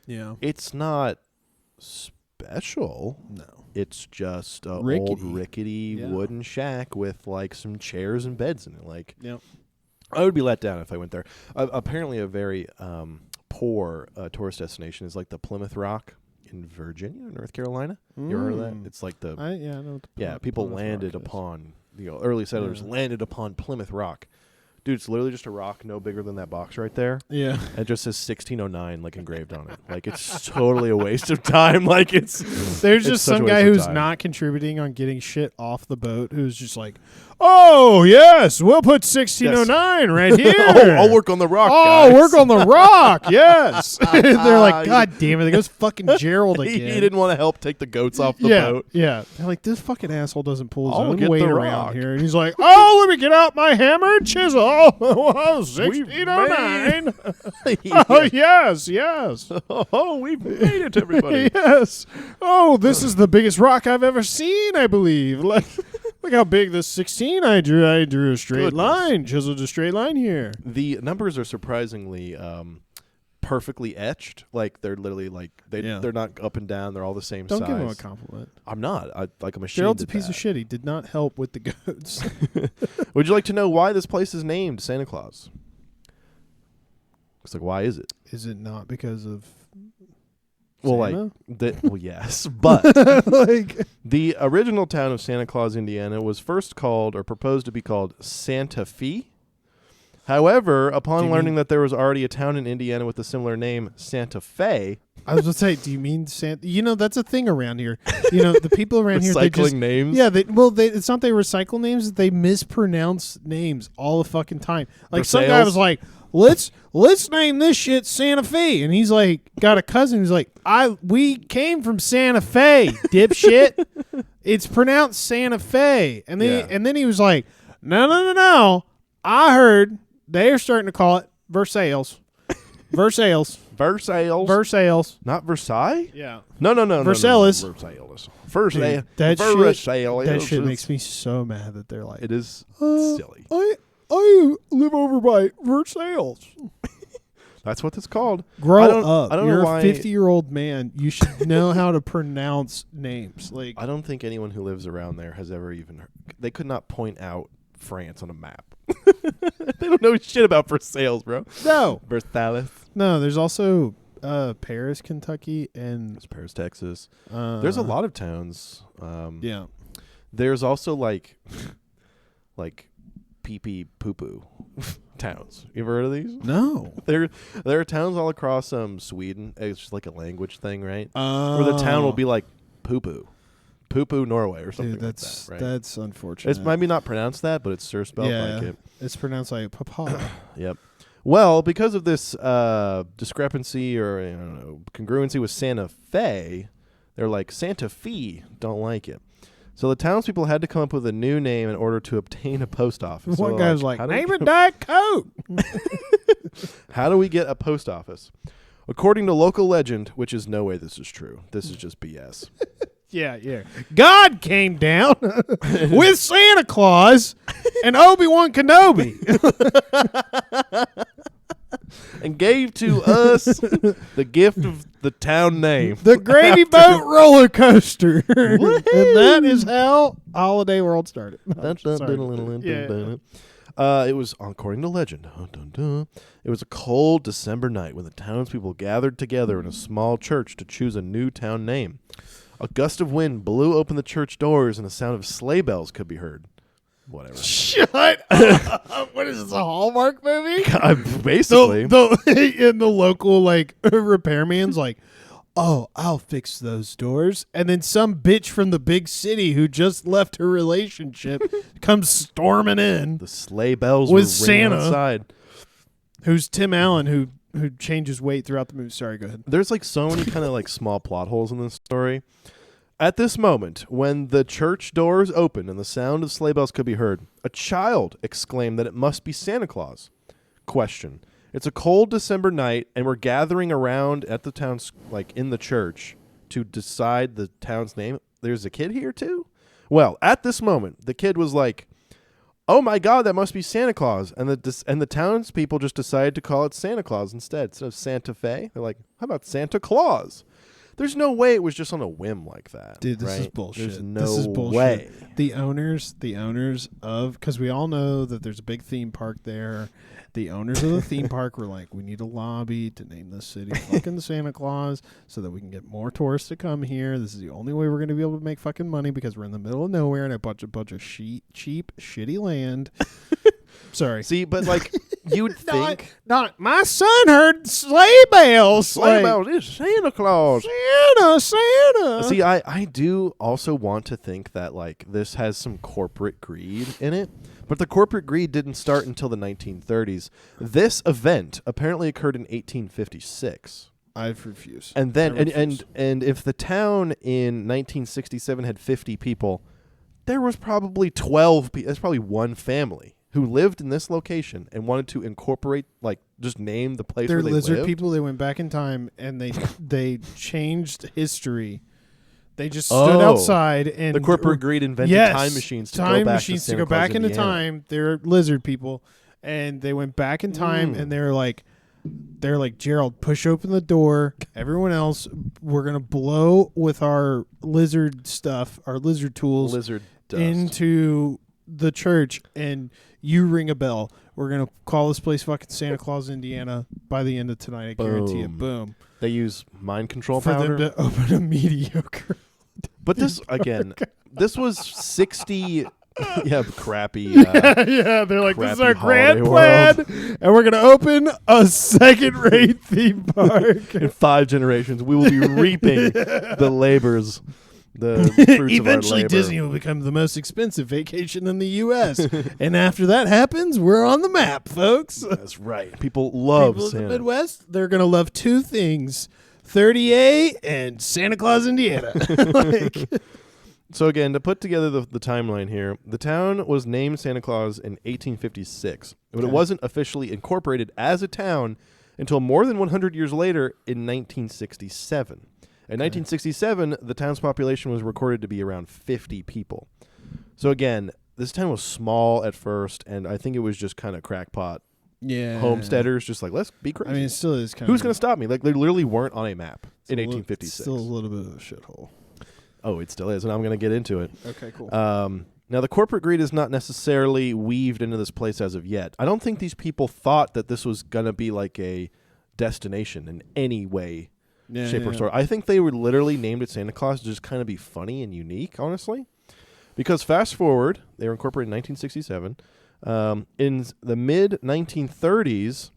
Yeah, it's not special. no, It's just an Rickety. old rickety Yeah. wooden shack with some chairs and beds in it. Yep. I would be let down if I went there. Apparently, a very poor tourist destination is the Plymouth Rock in Virginia, North Carolina. You ever heard of that? It's I know. What the people Plymouth landed Rock is. upon early settlers Yeah. landed upon Plymouth Rock. Dude, it's literally just a rock no bigger than that box right there. Yeah. And it just says 1609 engraved on it. It's totally a waste of time. There's There's just some guy who's not contributing on getting shit off the boat who's just oh, yes, we'll put 1609 right here. I'll work on the rock, Oh, guys. work on the rock, yes. They're like, God damn it, there goes fucking Gerald again. He didn't want to help take the goats off the yeah, boat. Yeah. They're like, this fucking asshole doesn't pull his I'll own get weight the around rock. here. And he's like, oh, let me get out my hammer and chisel. Oh, 1609. Oh, yes, yes. Oh, we've made it, everybody. Yes. Oh, this is the biggest rock I've ever seen, I believe. Look how big this 16 I drew. I drew a straight Goodness. line, chiseled a straight line here. The numbers are surprisingly perfectly etched. They're literally they're not up and down. They're all the same size. Don't give him a compliment. I'm not. I'm ashamed Gerald's a of piece of that. shit. He did not help with the goats. Would you like to know why this place is named Santa Claus? It's why is it? Is it not because of Well, Santa? yes, but the original town of Santa Claus, Indiana, was first called or proposed to be called Santa Fe. However, upon learning that there was already a town in Indiana with a similar name, Santa Fe, I was going to say, do you mean Santa? That's a thing around here. The people around here, they just names. Yeah, it's not they recycle names; they mispronounce names all the fucking time. Some guy was like, "Let's name this shit Santa Fe," and he's got a cousin who's we came from Santa Fe, dipshit. It's pronounced Santa Fe, and then he was like, "No, I heard they are starting to call it Versailles." Versailles. Not Versailles? Yeah. No. Versailles. Versailles. That shit makes me so mad that they're like, It is silly. I live over by Versailles. That's what it's called. Grow up. I don't You're know why. a 50-year-old man. You should know how to pronounce names. I don't think anyone who lives around there has ever even heard. They could not point out France on a map. They don't know shit about Versailles, bro. No. Versailles. No, there's also Paris, Kentucky, and It's Paris, Texas. There's a lot of towns. Yeah. There's also pee-pee poo-poo towns. You ever heard of these? No. There are towns all across Sweden. It's just a language thing, right? Where the town will be poo-poo. Poo-poo Norway or something like that, right? That's unfortunate. It's maybe not pronounced that, but it's sure spelled like it. It's pronounced like papa. Yep. Well, because of this discrepancy or congruency with Santa Fe, they're like, Santa Fe don't like it. So the townspeople had to come up with a new name in order to obtain a post office. One So guy was like, how do name we it Diet Coke. How do we get a post office? According to local legend, which is no way this is true. This is just BS. Yeah. God came down with Santa Claus and Obi-Wan Kenobi. And gave to us the gift of the town name. The Gravy Boat roller coaster. And that is how Holiday World started. It was, according to legend, it was a cold December night when the townspeople gathered together in a small church to choose a new town name. A gust of wind blew open the church doors and the sound of sleigh bells could be heard. whatever. Shut up. What is this, a Hallmark movie? Basically. In the local, like, repairman's like, oh, I'll fix those doors. And then some bitch from the big city who just left her relationship comes storming in. The sleigh bells with were Santa ringing outside. Who's Tim Allen, who changes weight throughout the movie. Sorry, go ahead. There's like so many kind of like small plot holes in this story. At this moment, when the church doors opened and the sound of sleigh bells could be heard, a child exclaimed that it must be Santa Claus. Question. It's a cold December night, and we're gathering around at the town's, like, in the church to decide the town's name. There's a kid here, too? Well, at this moment, the kid was like, oh, my God, that must be Santa Claus. And the townspeople just decided to call it Santa Claus instead of Santa Fe. They're like, how about Santa Claus? There's no way it was just on a whim like that. Dude, this right? is bullshit. There's no this is bullshit. way. The owners of, because we all know that there's a big theme park there. The owners of the theme park were like, we need a lobby to name this city fucking Santa Claus so that we can get more tourists to come here. This is the only way we're going to be able to make fucking money because we're in the middle of nowhere and a bunch of cheap, shitty land. Sorry. See, but like you would think. Not my son heard sleigh bells. Sleigh bells is Santa Claus. Santa. See, I do also want to think that like this has some corporate greed in it. But the corporate greed didn't start until the 1930s. This event apparently occurred in 1856. I refuse. And then and if the town in 1967 had 50 people, there was probably 12 people. That's probably one family who lived in this location and wanted to incorporate, like, just name the place where they lived. They're lizard people. They went back in time and they changed history. They just stood outside and the corporate greed invented time machines to go back into time. They're lizard people, and they went back in time and they're like, Gerald, push open the door. Everyone else, we're gonna blow with our lizard stuff, our lizard tools, lizard dust into the church, and you ring a bell. We're gonna call this place fucking Santa Claus, Indiana. By the end of tonight, I guarantee it. Boom. They use mind control for powder them to open a mediocre. But this, again, this was 60, crappy. Yeah, they're like, this is our grand plan, and we're going to open a second-rate theme park. In 5 generations, we will be reaping the labors, the fruits of our labor. Eventually, Disney will become the most expensive vacation in the U.S., and after that happens, we're on the map, folks. That's right. People love People Santa. in the Midwest, they're going to love 2 things. 30A and Santa Claus, Indiana. So again, to put together the timeline here, the town was named Santa Claus in 1856, but it wasn't officially incorporated as a town until more than 100 years later in 1967. In 1967, the town's population was recorded to be around 50 people. So again, this town was small at first, and I think it was just kind of crackpot. Yeah, homesteaders just like, let's be crazy. I mean, it still is kind Who's going to stop me? Like, they literally weren't on a map in 1856. Still a little bit of a shithole. Oh, it still is, and I'm going to get into it. Okay, cool. Now, the corporate greed is not necessarily weaved into this place as of yet. I don't think these people thought that this was going to be like a destination in any way, shape, or sort. I think they were literally named it Santa Claus to just kind of be funny and unique, honestly. Because fast forward, they were incorporated in 1967. In the mid-1930s,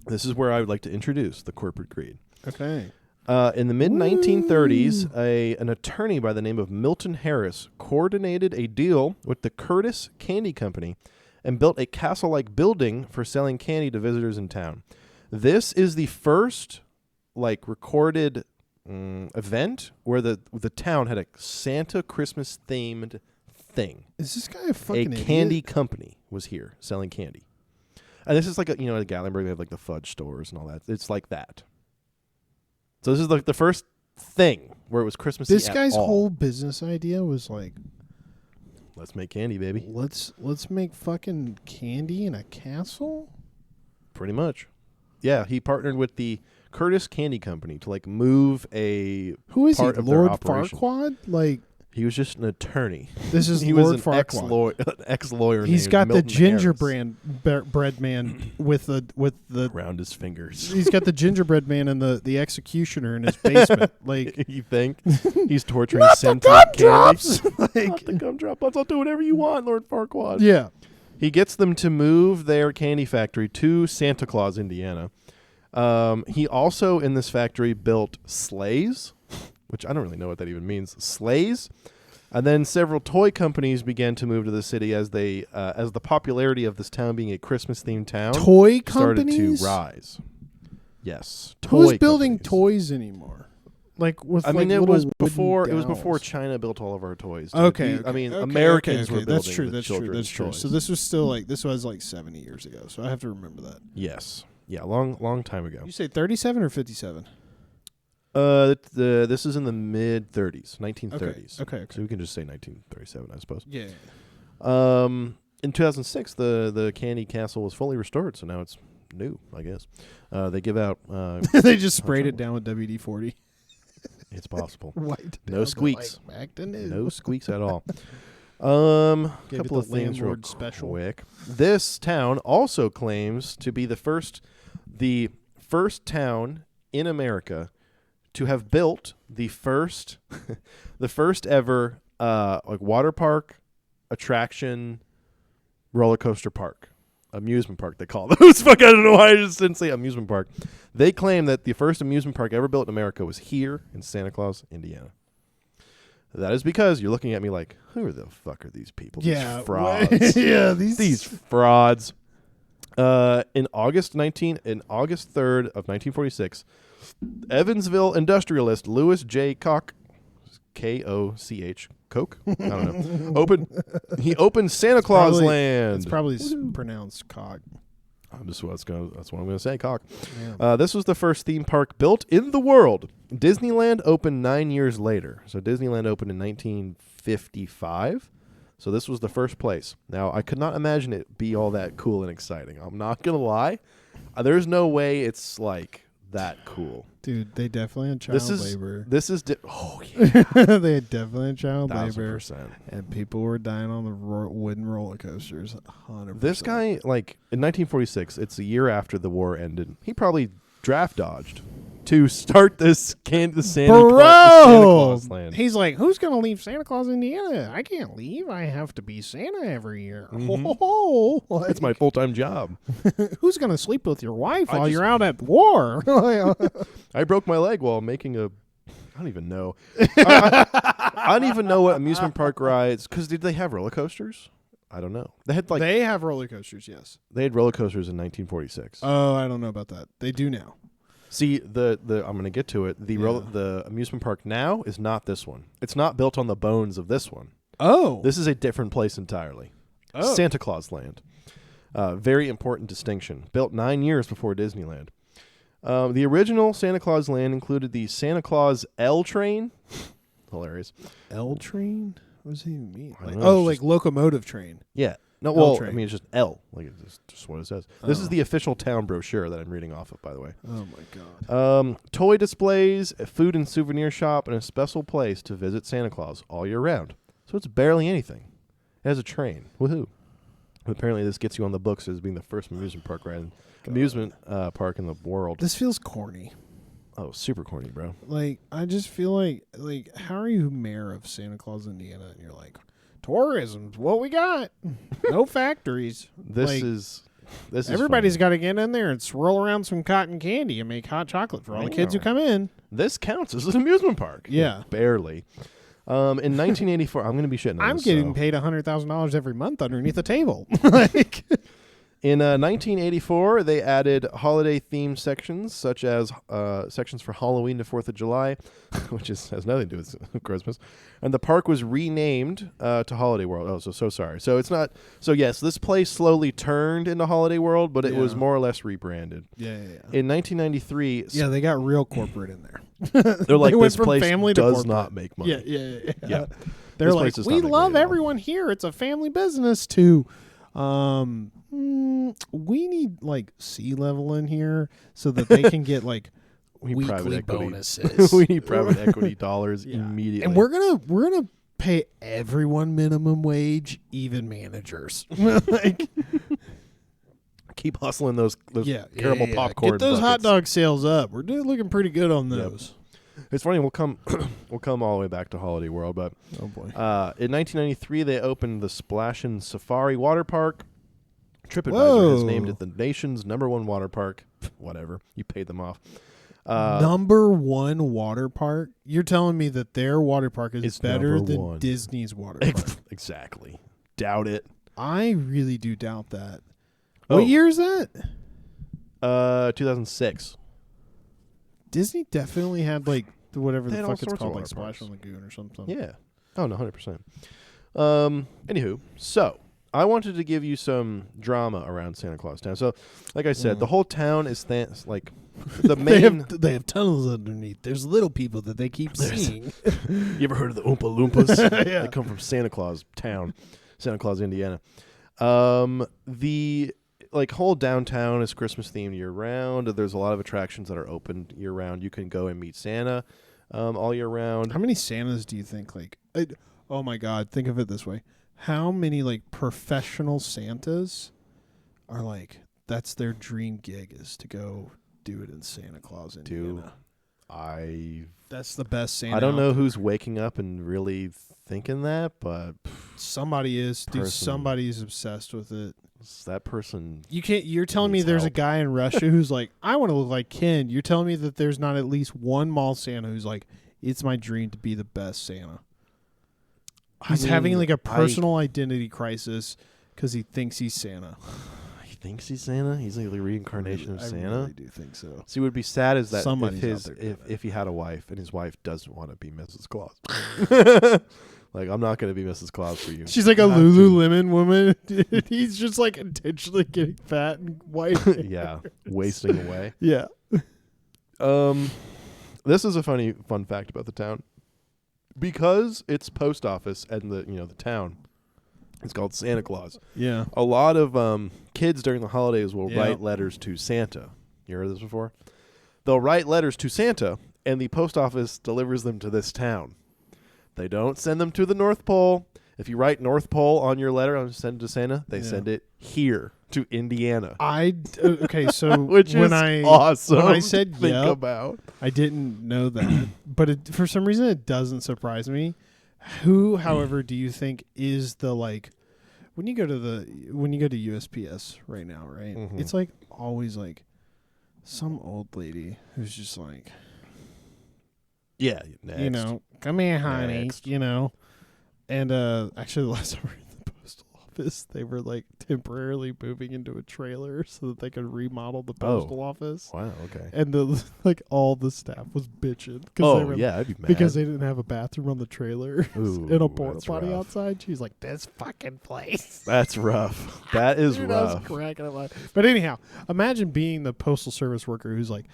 this is where I would like to introduce the corporate greed. Okay. In the mid-1930s, an attorney by the name of Milton Harris coordinated a deal with the Curtis Candy Company and built a castle-like building for selling candy to visitors in town. This is the first, recorded event where the town had a Santa Christmas-themed thing. Is this guy a fucking idiot? Candy company was here selling candy. And this is like at Gatlinburg, they have like the fudge stores and all that. It's like that. So this is like the first thing where it was Christmassy. This guy's whole business idea was like, let's make candy, baby. Let's make fucking candy in a castle? Pretty much. Yeah, he partnered with the Curtis Candy Company to move a Who is part he? of their Lord operation. Farquaad? He was just an attorney. This is he Lord was an Farquaad. ex-lawyer. He's named got Milton the Harris gingerbread man with the. around his fingers. He's got the gingerbread man and the executioner in his basement. Like, You think he's torturing not the sentient gumdrops. candy? Not the gumdrops. I'll do whatever you want, Lord Farquaad. Yeah. He gets them to move their candy factory to Santa Claus, Indiana. He also, in this factory, built sleighs, which I don't really know what that even means. Sleighs. And then several toy companies began to move to the city as the popularity of this town being a Christmas-themed town Toy started companies? to rise. Yes. Who's toy building companies. toys anymore? Like with I mean, like it was little before. wooden It was before dowels. China built all of our toys. Dude. Okay, I mean, okay, Americans were building That's true. the That's true. children's That's true. toys. So this was still like this was like 70 years ago. So I have to remember that. Yes. Yeah. Long time ago. You say 37 or 57? This is in the mid 30s, 1930s. Okay. So we can just say 1937, I suppose. Yeah. In 2006, the Candy Castle was fully restored, so now it's new, I guess. They give out. They just sprayed it down with WD-40. It's possible. Wiped No down, squeaks. like, back to new. No squeaks at all. Gave it Couple of the things real landlord special. quick. This town also claims to be the first town in America to have built the first ever like water park, attraction, roller coaster park, amusement park. They call those. Fuck, I don't know why I just didn't say amusement park. They claim that the first amusement park ever built in America was here in Santa Claus, Indiana. That is because you're looking at me like, who the fuck are these people? Yeah, These frauds. yeah, These frauds. In August 3rd of 1946, Evansville industrialist Louis J. Koch, K-O-C-H, Koch? I don't know. Opened Santa Claus Land. It's probably pronounced cock. That's what I'm going to say, Koch. Yeah. This was the first theme park built in the world. Disneyland opened 9 years later. So Disneyland opened in 1955. So this was the first place. Now, I could not imagine it be all that cool and exciting. I'm not going to lie. There's no way it's like that cool. Dude, they definitely had child labor. Oh, yeah. They had definitely had child labor. 1,000%. And people were dying on the wooden roller coasters. 100%. This guy, like, in 1946, it's a year after the war ended, he probably draft dodged to start the Santa Claus Land. He's like, who's going to leave Santa Claus, Indiana? I can't leave. I have to be Santa every year. Mm-hmm. That's my full-time job. Who's going to sleep with your wife while you're out at war? I broke my leg while making a... I don't even know. I don't even know what amusement park rides... Because did they have roller coasters? I don't know. They had They have roller coasters, yes. They had roller coasters in 1946. Oh, I don't know about that. They do now. See, I'm going to get to it. The amusement park now is not this one. It's not built on the bones of this one. Oh. This is a different place entirely. Oh. Santa Claus Land. Very important distinction. Built 9 years before Disneyland. The original Santa Claus Land included the Santa Claus L train. Hilarious. L train? What does it even mean? I don't know, it's like locomotive train. Yeah. No, L well, train. I mean, it's just L. Like, it's just what it says. This is the official town brochure that I'm reading off of, by the way. Oh, my God. Toy displays, a food and souvenir shop, and a special place to visit Santa Claus all year round. So it's barely anything. It has a train. Woohoo. Apparently, this gets you on the books as being the first amusement park in the world. This feels corny. Oh, super corny, bro. Like, I just feel like, how are you mayor of Santa Claus, Indiana? And you're like, tourism's what we got. No factories. This is everybody's got to get in there and swirl around some cotton candy and make hot chocolate for all the kids who come in. This counts as an amusement park. Yeah. Barely. In 1984, I'm going to be shitting on I'm this, getting paid $100,000 every month underneath the table. Like, in 1984, they added holiday-themed sections, such as sections for Halloween to 4th of July, which has nothing to do with Christmas. And the park was renamed to Holiday World. Oh, so sorry. So it's not... So, yes, this place slowly turned into Holiday World, but it was more or less rebranded. Yeah. In 1993... Yeah, they got real corporate in there. They're like, they went this from place family to does corporate. not make money. Yeah. They're This like, place does not we make love money at all." everyone here. It's a family business too. We need like C-level in here so that they can get like We need private weekly equity. bonuses. We need private equity dollars immediately. And we're gonna pay everyone minimum wage, even managers. Like, Keep hustling those caramel popcorn. Get those hot buckets. dog sales up. We're looking pretty good on those. It's funny. We'll come all the way back to Holiday World, but Oh boy. in 1993 they opened the Splashin' Safari Water Park. TripAdvisor has named it the nation's #1 water park. Whatever, you paid them off. #1 water park? You're telling me that their water park is better than #1. Disney's water park? Exactly. Doubt it. I really do doubt that. Oh. What year is that? 2006. Disney definitely had like whatever They the had all fuck it's sorts of called, water like Splash parks. on Lagoon or something. Yeah. Oh no, 100%. Anywho, so I wanted to give you some drama around Santa Claus Town. So, like I said, the whole town is like the main. They have tunnels underneath. There's little people that they keep seeing. You ever heard of the Oompa Loompas? Yeah. They come from Santa Claus Town, Santa Claus, Indiana. The whole downtown is Christmas themed year round. There's a lot of attractions that are open year round. You can go and meet Santa all year round. How many Santas do you think? Oh my God! Think of it this way: how many like professional Santas are like that's their dream gig is to go do it in Santa Claus, Indiana? That's the best Santa. I don't out know there. who's waking up and really thinking that, but Somebody is, dude. Person. Somebody's obsessed with it. that person. You can't. You're telling me Needs there's a help. guy in Russia who's like, I want to look like Ken. You're telling me that there's not at least one mall Santa who's like, it's my dream to be the best Santa. He's having like a personal identity crisis because he thinks he's Santa. He thinks he's Santa. He's like the reincarnation of I Santa. really do think so. See, what would be sad is that Somebody's out there doing if he had a wife and his wife doesn't want to be Mrs. Claus. Like, I'm not going to be Mrs. Claus for you. She's like a You have to. Lululemon woman. He's just like intentionally getting fat and white. Yeah, wasting away. Yeah. This is a fun fact about the town. Because it's post office and the town, it's called Santa Claus. Yeah. A lot of kids during the holidays will Yeah. write letters to Santa. You heard of this before? They'll write letters to Santa, and the post office delivers them to this town. They don't send them to the North Pole. If you write North Pole on your letter and send it to Santa, they send it here to Indiana. Okay, so Which when is awesome. when I said to think yep, about. I didn't know that, but for some reason it doesn't surprise me. Who, however, do you think is the when you go to USPS right now, right? Mhm. It's like always like some old lady who's just like, Yeah, next. Come here, honey, Next. And actually, the last time we were in the postal office, they were like temporarily moving into a trailer so that they could remodel the postal office. Wow, okay. And all the staff was bitching Oh, yeah, I'd be mad. because they didn't have a bathroom on the trailer Ooh, and a porta that's potty rough. outside. She's like, "This fucking place." That's rough. That is Dude, I was rough. cracking up. But anyhow, imagine being the postal service worker who's like,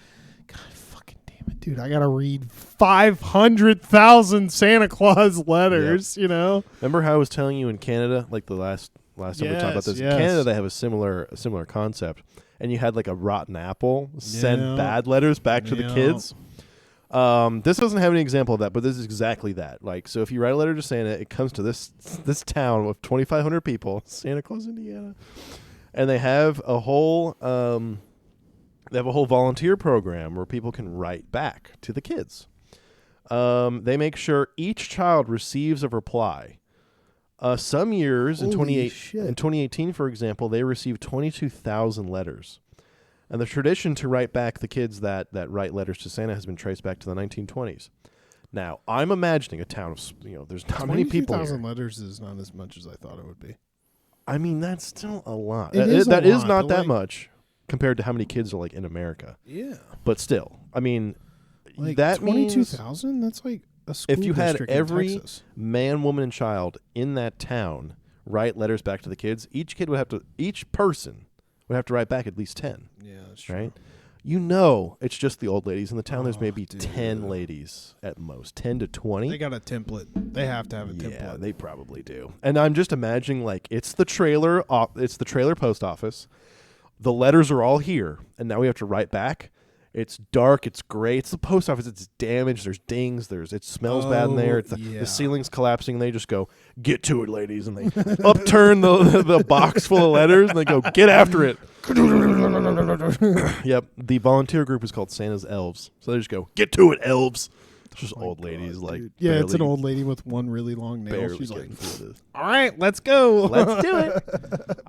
"God fucking damn it, dude! I gotta read 500,000 Santa Claus letters." Remember how I was telling you in Canada, like the last time we talked about this? Yes. In Canada, they have a similar concept, and you had like a rotten apple send Yeah. bad letters back to the Yeah. kids. This doesn't have any example of that, but this is exactly that. Like, so if you write a letter to Santa, it comes to this town with 2,500 people, Santa Claus, Indiana, and they have a whole volunteer program where people can write back to the kids. They make sure each child receives a reply. Some years in Holy shit. 2018, for example, they received 22,000 letters. And the tradition to write back the kids that write letters to Santa has been traced back to the 1920s. Now, I'm imagining a town of, there's not many people here. 22,000 letters is not as much as I thought it would be. I mean, that's still a lot. It is a That is lot, not but that like- much compared to how many kids are like in America. Yeah. But still, I mean, Like that means 22,000? That's like a school if you had district in every Texas. man, woman, and child in that town write letters back to the kids, each person would have to write back at least 10, Yeah, that's true. right? It's just the old ladies in the town. There's maybe dude. 10 ladies at most, 10 to 20. They got a template. They have to have a Yeah, template. they probably do. And I'm just imagining like it's the trailer post office. The letters are all here, and now we have to write back. It's dark. It's gray. It's the post office. It's damaged. There's dings. It smells bad in there. The ceiling's collapsing. And they just go, "Get to it, ladies!" And they upturn the box full of letters and they go, "Get after it." Yep. The volunteer group is called Santa's Elves. So they just go, "Get to it, elves." It's just old ladies, like dude. Yeah, it's an old lady with one really long nail. She's like, this. "All right, let's go. Let's do it."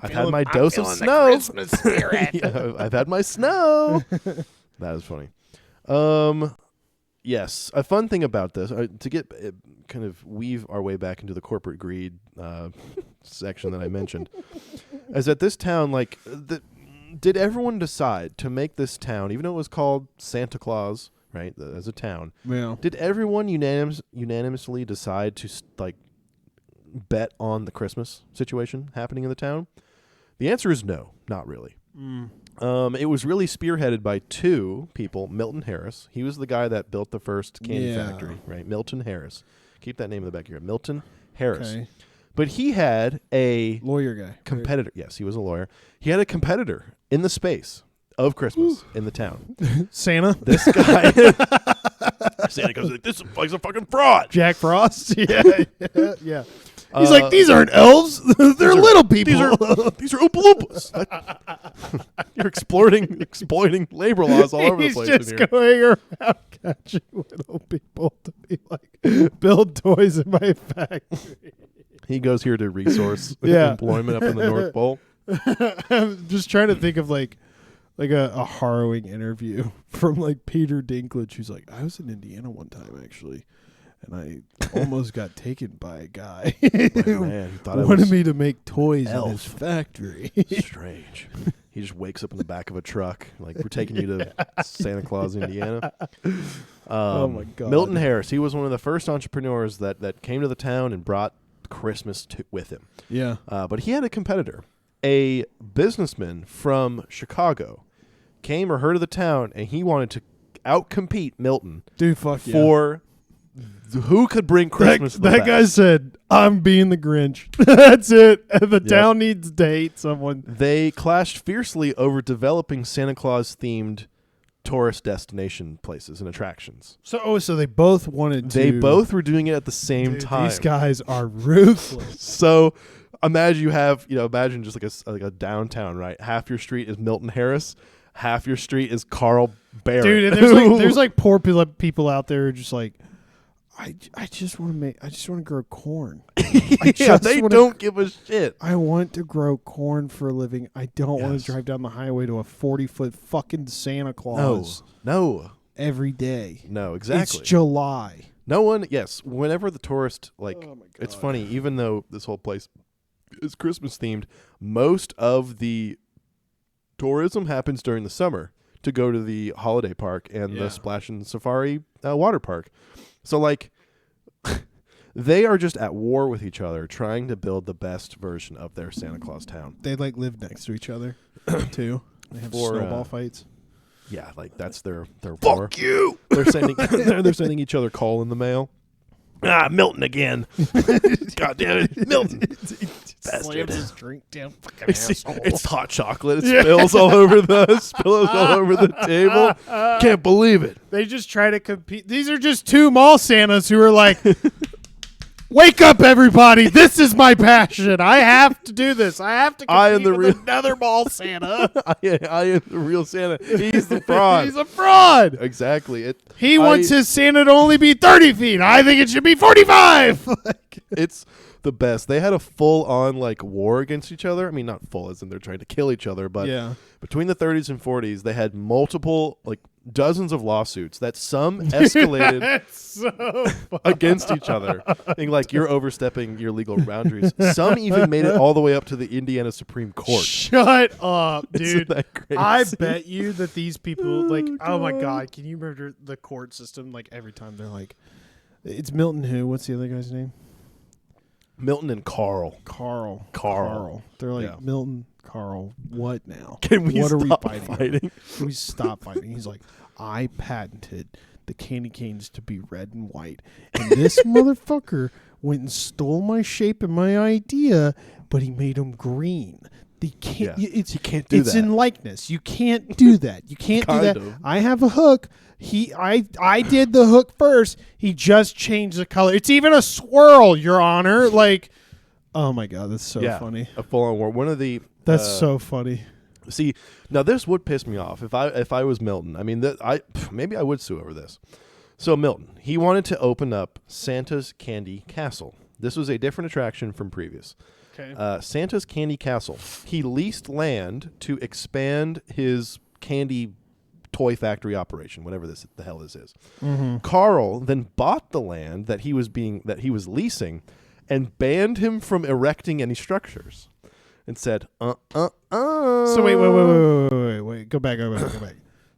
I've had my dose of snow. Christmas spirit. Yeah, I've had my snow. That is funny. Yes, a fun thing about this, to get kind of weave our way back into the corporate greed section that I mentioned, is that this town, like, did everyone decide to make this town, even though it was called Santa Claus, right, as a town, Yeah. did everyone unanimously decide to, like, bet on the Christmas situation happening in the town? The answer is no, not really. It was really spearheaded by two people. Milton Harris. He was the guy that built the first candy factory, right? Milton Harris. Keep that name in the back of your head. Milton Harris. Okay. But he had a Lawyer guy. competitor. Right? Yes, he was a lawyer. He had a competitor in the space of Christmas in the town. Santa. This guy. Santa comes like, "This is a fucking fraud." Jack Frost. Yeah. Yeah. He's like, "These aren't elves. They're little people. These are Oompa Loompas." You're exploiting labor laws all over the place. He's just in here. going around catching little people to be like, build toys in my factory. He goes here to resource Yeah. employment up in the North Pole. I'm just trying to think of like a harrowing interview from like Peter Dinklage, who's like, "I was in Indiana one time actually, and I almost got taken by a guy who Man, he thought I wanted was me to make toys in elf. his factory." strange. He just wakes up in the back of a truck, like, "We're taking you to Santa Claus, Indiana." Oh my God. Milton Harris. He was one of the first entrepreneurs that came to the town and brought Christmas with him. Yeah. But he had a competitor. A businessman from Chicago came or heard of the town, and he wanted to outcompete Milton Dude, fuck for who could bring Christmas the That best. guy said, "I'm being the Grinch." That's it. The town needs to hate someone. They clashed fiercely over developing Santa Claus-themed tourist destination places and attractions. So they both wanted to. They both were doing it at the same Dude, time. These guys are ruthless. So imagine imagine just like a downtown, right? Half your street is Milton Harris, half your street is Carl Barrett. Dude, and there's like poor people out there who are just like, I just want to grow corn. They don't give a shit. I want to grow corn for a living. I don't want Yes. to drive down the highway to a 40-foot fucking Santa Claus No, every day. exactly. It's July. No one, yes, whenever the tourist, like, Oh my it's God. funny, even though this whole place is Christmas themed, most of the tourism happens during the summer to go to the holiday park and the Splash and Safari water park. So, like, they are just at war with each other, trying to build the best version of their Santa Claus town. They like live next to each other too. They have For, snowball fights. Yeah, like, that's their war. Fuck you. They're sending they're sending each other coal in the mail. Ah, Milton again. God damn it, Milton. Bastard. Slams his drink down. Fucking It's hot chocolate. It spills all over the table. Can't believe it. They just try to compete. These are just two mall Santas who are like, "Wake up, everybody! This is my passion. I have to do this. I have to compete I am the with real- another mall Santa." I am the real Santa. He's the fraud. He's a fraud. Exactly. He wants his Santa to only be 30 feet. I think it should be 45. It's the best. They had a full-on, like, war against each other. I mean, not full as in they're trying to kill each other, but Yeah. between the 30s and 40s, they had multiple, like, dozens of lawsuits that some escalated That's so against each other. Being like, "You're overstepping your legal boundaries." Some even made it all the way up to the Indiana Supreme Court. Shut up, Isn't dude. that crazy? I bet you that these people, like, oh my God, can you remember the court system? Like, every time they're like, it's Milton who? What's the other guy's name? Milton and Carl. Carl. They're like, Yeah. Milton, Carl, what now? Can we what stop are we fighting? fighting? Can we stop fighting? He's like, I patented the candy canes to be red and white. And this motherfucker went and stole my shape and my idea, but he made them green. You can't. Yeah. It's You can't do it's that. in likeness. You can't do that. You can't do Kind that. of. I have a hook. I did the hook first. He just changed the color. It's even a swirl, Your Honor. Like, oh my God, that's so funny. A full-on war. One of the That's so funny. See, now this would piss me off if I was Milton. I mean, maybe I would sue over this. So Milton, he wanted to open up Santa's Candy Castle. This was a different attraction from previous. Okay. Santa's Candy Castle. He leased land to expand his candy toy factory operation, whatever the hell this is. Mm-hmm. Carl then bought the land that he was leasing, and banned him from erecting any structures, and said, So wait. Go back.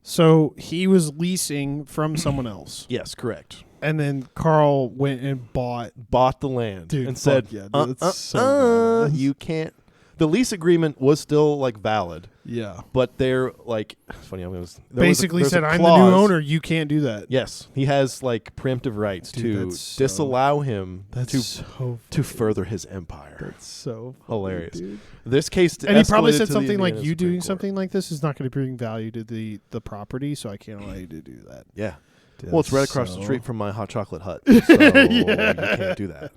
So he was leasing from someone else, Yes, correct. and then Carl went and bought The land, Dude, and said, fuck yeah, dude, that's so badass. you can't. The lease agreement was still like valid, Yeah. but they're like, it's funny. Basically there's a said, I'm the clause. new owner. You can't do that. Yes, he has like preemptive rights Dude, to that's so- disallow him to further his empire. That's so Hilarious. dude. This case, And he probably escalated said to the something like, Indiana "You Supreme doing Court. something like this is not going to bring value to the property, so I can't allow you to do that." Yeah. Dude, Well, it's right that's across the so- street from my hot chocolate hut, so you can't do that.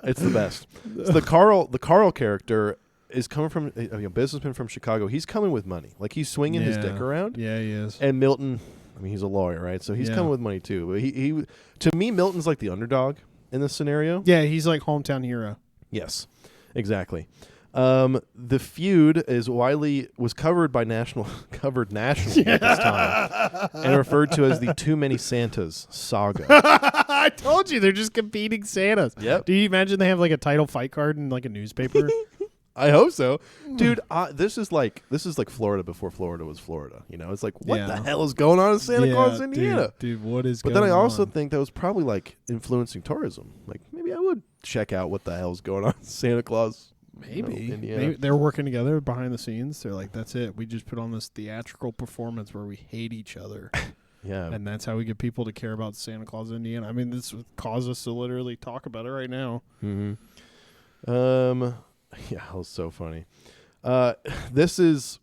It's the best. So the Carl character is coming from a businessman from Chicago. He's coming with money, like he's swinging his dick around. Yeah, he is. And Milton, I mean, he's a lawyer, right? So he's Yeah. coming with money too. But he, to me, Milton's like the underdog in this scenario. Yeah, he's like hometown hero. Yes, exactly. The feud was covered nationally at this time, and referred to as the Too Many Santas saga. I told you they're just competing Santas. Yep. Do you imagine they have like a title fight card in like a newspaper? I hope so, dude. This is like Florida before Florida was Florida. You know, it's like what the hell is going on in Santa Claus, Indiana? Dude, what is? But going then I also on? think that was probably like influencing tourism. Like maybe I would check out what the hell's going on in Santa Claus. Maybe. Indiana. Maybe they're working together behind the scenes. They're like, that's it. We just put on this theatrical performance where we hate each other. Yeah. And that's how we get people to care about Santa Claus, Indiana. I mean, this would cause us to literally talk about it right now. Mm-hmm. Yeah, that was so funny. This is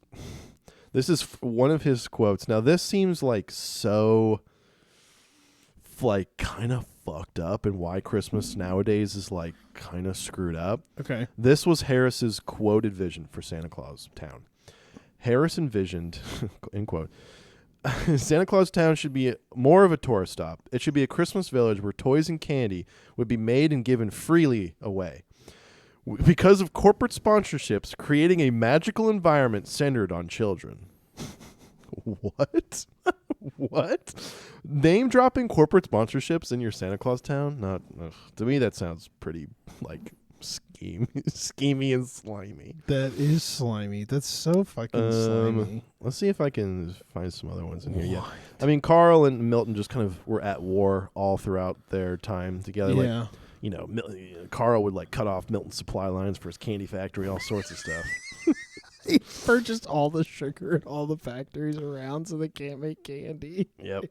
one of his quotes. Now, this seems like so, like, kind of fucked up, and why Christmas nowadays is like kind of screwed up. Okay. This was Harris's quoted vision for Santa Claus Town. Harris envisioned, end quote, Santa Claus Town should be more of a tourist stop. It should be a Christmas village where toys and candy would be made and given freely away. Because of corporate sponsorships, creating a magical environment centered on children. What? What? Name dropping corporate sponsorships in your Santa Claus Town? Not to me. That sounds pretty like schemy and slimy. That is slimy. That's so fucking slimy. Let's see if I can find some other ones in here. Yeah, I mean Carl and Milton just kind of were at war all throughout their time together. Yeah. Like, you know, Carl would like cut off Milton's supply lines for his candy factory, all sorts of stuff. He purchased all the sugar at all the factories around so they can't make candy. Yep.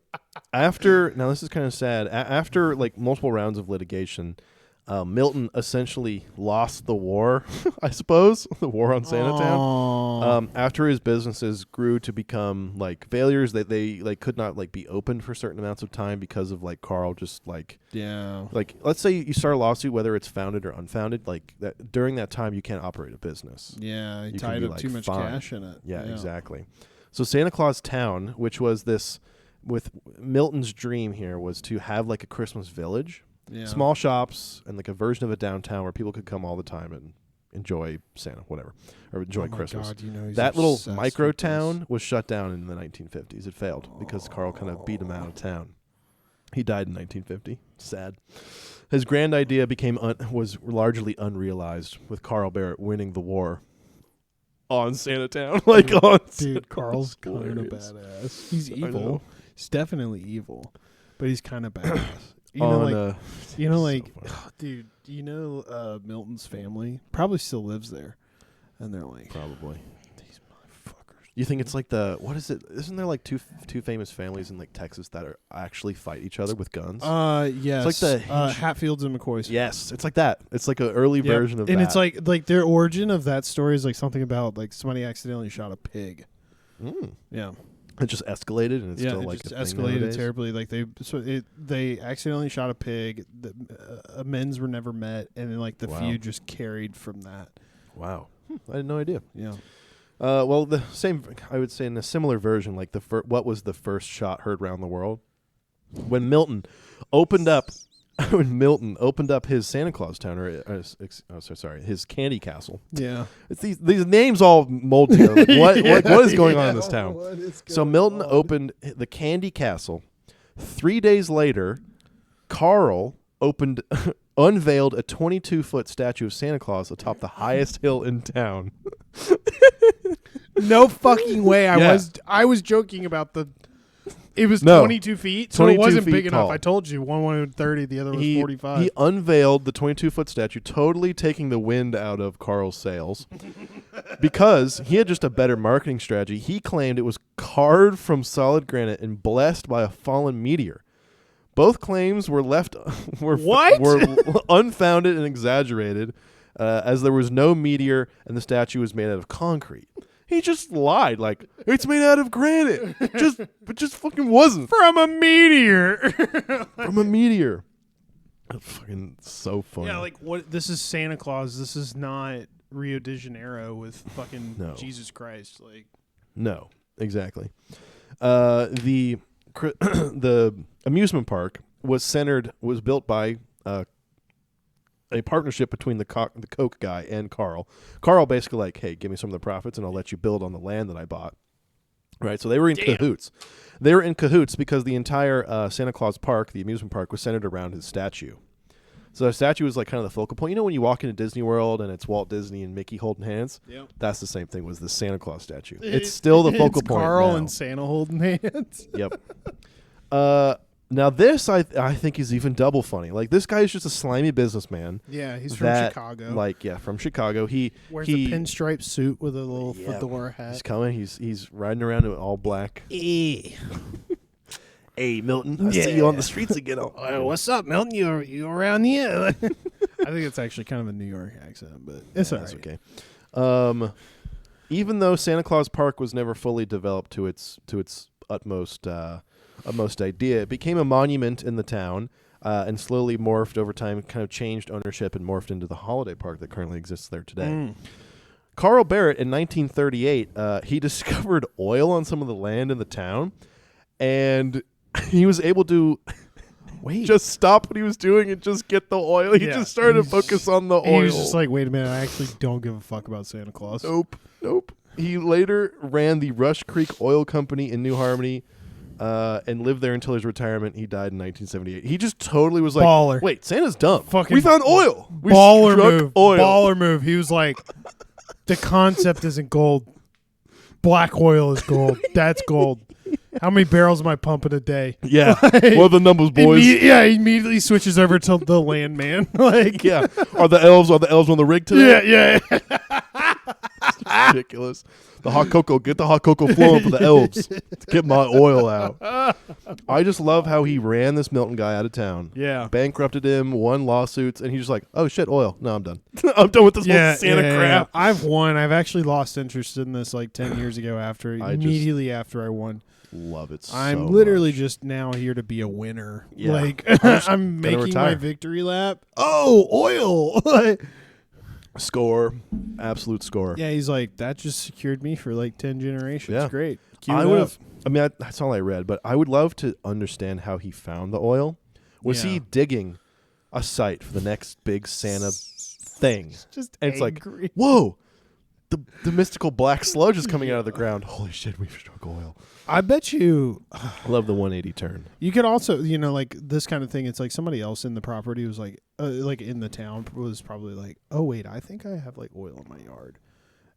Now this is kind of sad. After like multiple rounds of litigation, Milton essentially lost the war, I suppose, the war on Santa Town. After his businesses grew to become like failures, that they like could not like be opened for certain amounts of time because of like Carl just like like let's say you start a lawsuit, whether it's founded or unfounded, like that during that time you can't operate a business. Yeah, he You can tied be, up like, too much fined. cash in it. Yeah, exactly. So Santa Claus Town, which was this with Milton's dream here, was to have like a Christmas village. Yeah. Small shops and like a version of a downtown where people could come all the time and enjoy Santa, whatever, or enjoy Christmas. God, you know he's That little obsessed micro with this. town was shut down in the 1950s. It failed because Carl kind of beat him out of town. He died in 1950. Sad. His grand idea was largely unrealized, with Carl Barrett winning the war on Santa Town. Dude, Carl's kind of hilarious. badass. He's I evil. know. He's definitely evil, but he's kind of badass. So Dude, you know Milton's family probably still lives there, and they're like, probably. these motherfuckers You think it's like what is it? Isn't there like two famous families in like Texas that are actually fight each other with guns? Yes. It's like the Hatfields and McCoys. Yes, it's like that. It's like an early version of that. And it's like their origin of that story is like something about like somebody accidentally shot a pig. Yeah. It just escalated, and it's still like just a thing escalated nowadays. terribly. Like they accidentally shot a pig. The amends were never met, and then like the feud just carried from that. Wow, I had no idea. Yeah. Well, the same. I would say in a similar version, like what was the first shot heard around the world? When Milton opened up his Santa Claus town, his candy castle. Yeah. It's these names all mold together. Like, what is going on in this town? So Milton opened the candy castle. 3 days later, Carl unveiled a 22-foot statue of Santa Claus atop the highest hill in town. No fucking way. I was joking about it was 22 feet, so it wasn't big enough. Tall. I told you, one wanted 30, the other was 45. He unveiled the 22-foot statue, totally taking the wind out of Carl's sails because he had just a better marketing strategy. He claimed it was carved from solid granite and blessed by a fallen meteor. Both claims were unfounded and exaggerated, as there was no meteor and the statue was made out of concrete. He just lied, like, it's made out of granite. But just fucking wasn't. From a meteor. From a meteor. That's fucking so funny. Yeah, like, what? This is Santa Claus. This is not Rio de Janeiro with fucking Jesus Christ. Like, no, exactly. The amusement park was built by a partnership between the Coke guy and Carl. Carl basically like, hey, give me some of the profits and I'll let you build on the land that I bought. Right, so they were in cahoots. They were in cahoots because the entire Santa Claus park, the amusement park, was centered around his statue. So the statue was like kind of the focal point. You know when you walk into Disney World and it's Walt Disney and Mickey holding hands? Yep. That's the same thing, was the Santa Claus statue. It's still the focal point Carl now. and Santa holding hands. Yep. Now this I think is even double funny. Like, this guy is just a slimy businessman. Yeah, he's from Chicago. From Chicago. He wears a pinstripe suit with a little fedora hat. He's coming. He's riding around in all black. Hey, Milton. I see you on the streets again. What's up, Milton? You around here? I think it's actually kind of a New York accent, but it's all right. Okay. Even though Santa Claus Park was never fully developed to its utmost idea, it became a monument in the town and slowly morphed over time, kind of changed ownership and morphed into the holiday park that currently exists there today. Carl Barrett in 1938, he discovered oil on some of the land in the town, and he was able to just stop what he was doing and just get the oil. He just started to focus on the oil. He was just like, wait a minute, I actually don't give a fuck about Santa Claus. Nope. He later ran the Rush Creek Oil Company in New Harmony, and lived there until his retirement. He died in 1978. He just totally was like, baller. Wait, Santa's dumb. Fucking we found oil. We baller struck move. Oil. Baller move. He was like, the concept isn't gold. Black oil is gold. That's gold. How many barrels am I pumping a day? Yeah. What are the numbers, boys? He immediately switches over to the landman. Like, yeah. Are the elves on the rig today? Yeah. It's ridiculous. The hot cocoa. Get the hot cocoa flowing for the elves to get my oil out. I just love how he ran this Milton guy out of town. Yeah. Bankrupted him, won lawsuits, and he's just like, oh shit, oil. No, I'm done. I'm done with this whole Santa crap. Yeah. I've actually lost interest in this like 10 years ago after I won. Love it so I'm literally much. Just now here to be a winner. Yeah. Like, I'm making my victory lap. Oh, oil. Score. Absolute score. Yeah, he's like, that just secured me for like 10 generations. Yeah. Great. I would have. I mean, that's all I read, but I would love to understand how he found the oil. Was he digging a site for the next big Santa thing? Just and it's angry. like, whoa, the mystical black sludge is coming out of the ground. Holy shit, we've struck oil. I bet you. Love the 180 turn. You could also, like this kind of thing. It's like somebody else in the property was like in the town was probably like, oh wait, I think I have like oil in my yard,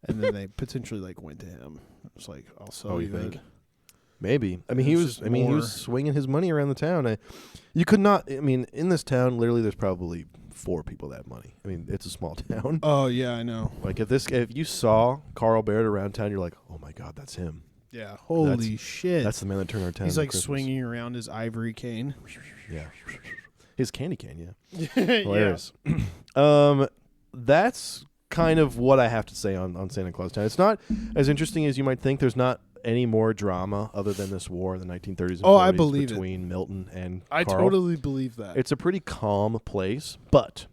and then they potentially like went to him. It's like, I'll sell you think? that. Maybe. I mean, he was swinging his money around the town. You could not. I mean, in this town, literally, there's probably 4 people that have money. I mean, it's a small town. Oh yeah, I know. Like if you saw Carl Baird around town, you're like, oh my God, that's him. Yeah, holy shit. That's the man that turned our town. He's into like Christmas. swinging around his ivory cane. Yeah, his candy cane. Yeah, Yeah. hilarious. That's kind of what I have to say on Santa Claus Town. It's not as interesting as you might think. There's not any more drama other than this war in the 1930s and 40s I believe between Milton and I Carl. totally believe that. It's a pretty calm place, but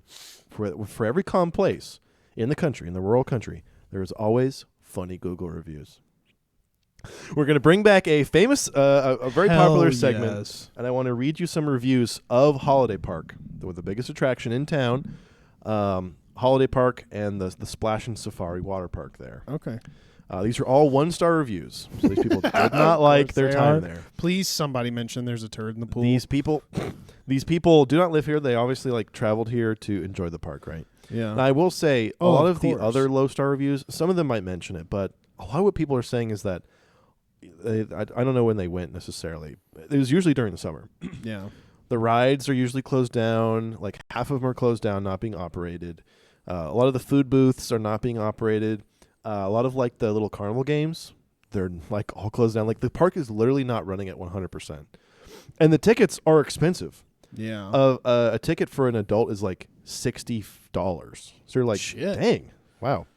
for every calm place in the country, in the rural country, there is always funny Google reviews. We're going to bring back a famous, a very popular segment, yes. and I want to read you some reviews of Holiday Park, the biggest attraction in town, Holiday Park, and the Splash and Safari Water Park there. Okay. These are all 1-star reviews, so these people did not like their time there. Please, somebody mention there's a turd in the pool. These people do not live here. They obviously traveled here to enjoy the park, right? Yeah. And I will say a lot of the course. other low-star reviews, some of them might mention it, but a lot of what people are saying is that I don't know when they went necessarily. It was usually during the summer. Yeah. The rides are usually closed down. Like half of them are closed down, not being operated. A lot of the food booths are not being operated. A lot of the little carnival games, they're all closed down. Like the park is literally not running at 100%. And the tickets are expensive. Yeah. A ticket for an adult is like $60. So you're like, Shit. dang, wow.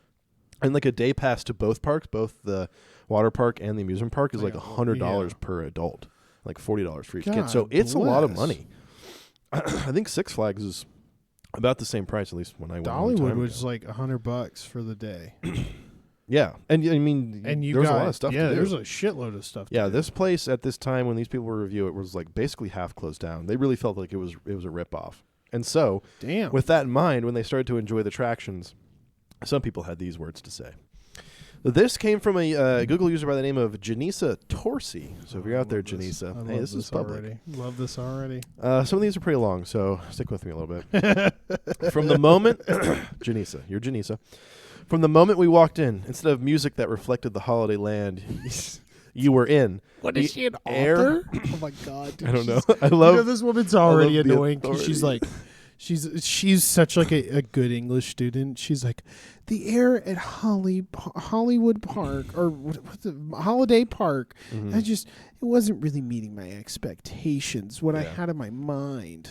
And a day pass to both parks, both the water park and the amusement park, is like $100 per adult, like $40 for each kid. So it's a lot of money. I think Six Flags is about the same price, at least when I went. Dollywood was like $100 for the day. Yeah, and I mean, there's a lot of stuff. Yeah, to do. there's a shitload of stuff. Yeah, to do. this place at this time when these people were reviewing it was basically half closed down. They really felt like it was a ripoff. And so, damn. With that in mind, when they started to enjoy the attractions, some people had these words to say. This came from a Google user by the name of Janisa Torsi. So if you're out there, Janisa, hey, this is public. Already. Love this already. Some of these are pretty long, so stick with me a little bit. From the moment, Janisa, you're Janisa. From the moment we walked in, instead of music that reflected the holiday land you were in. What is she, an author? Oh my God. Dude, I don't know. I love this woman's already love the annoying because she's like, she's such a good English student. She's like, the air at Hollywood Park or what's the Holiday Park. Mm-hmm. It wasn't really meeting my expectations. What I Yeah. had in my mind.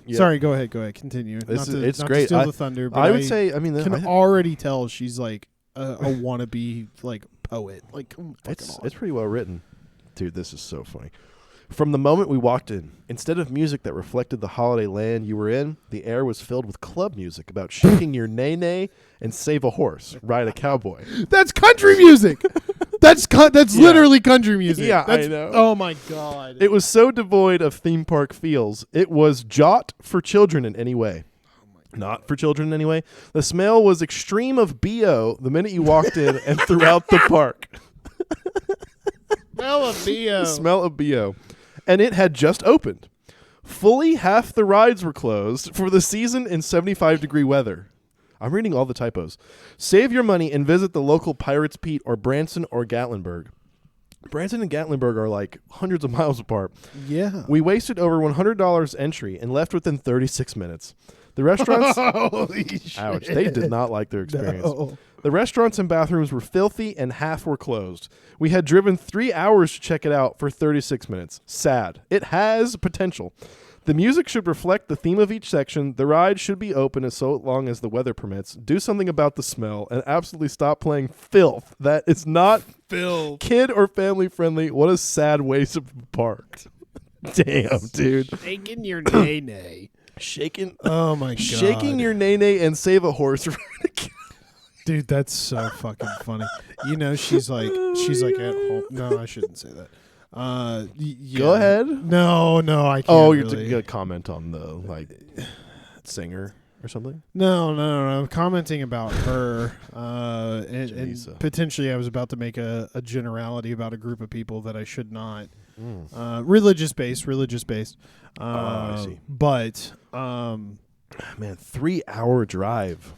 Yep. Sorry, go ahead. Continue. It's not great. To steal the thunder, but I would say, I mean, can already tell she's like a wannabe poet. It's pretty well written. Dude, this is so funny. From the moment we walked in, instead of music that reflected the holiday land you were in, the air was filled with club music about shaking your nay-nay and save a horse, ride a cowboy. That's country music. That's literally country music. Yeah, I know. Oh my God. It was so devoid of theme park feels. It was jot for children in any way. Not for children in any way. The smell was extreme of BO the minute you walked in and throughout the park. Smell of BO. The smell of BO. And it had just opened. Fully half the rides were closed for the season in 75-degree weather. I'm reading all the typos. Save your money and visit the local Pirates Pete or Branson or Gatlinburg. Branson and Gatlinburg are like hundreds of miles apart. Yeah. We wasted over $100 entry and left within 36 minutes. The restaurants... Holy shit. Ouch. They did not like their experience. No. The restaurants and bathrooms were filthy and half were closed. We had driven 3 hours to check it out for 36 minutes. Sad. It has potential. The music should reflect the theme of each section. The ride should be open as so long as the weather permits. Do something about the smell and absolutely stop playing filth. That is not kid or family friendly. What a sad waste of a park. Damn, dude. Shaking your nay-nay. Shaking. Oh my God. Shaking your nay-nay and save a horse. Dude, that's so fucking funny. You know, she's like at home. No, I shouldn't say that. Yeah. Go ahead. No, I can't. Oh, you're really. gonna comment on the singer or something? No. I'm commenting about her. And potentially I was about to make a generality about a group of people that I should not. Religious based. I see. But man, 3-hour drive.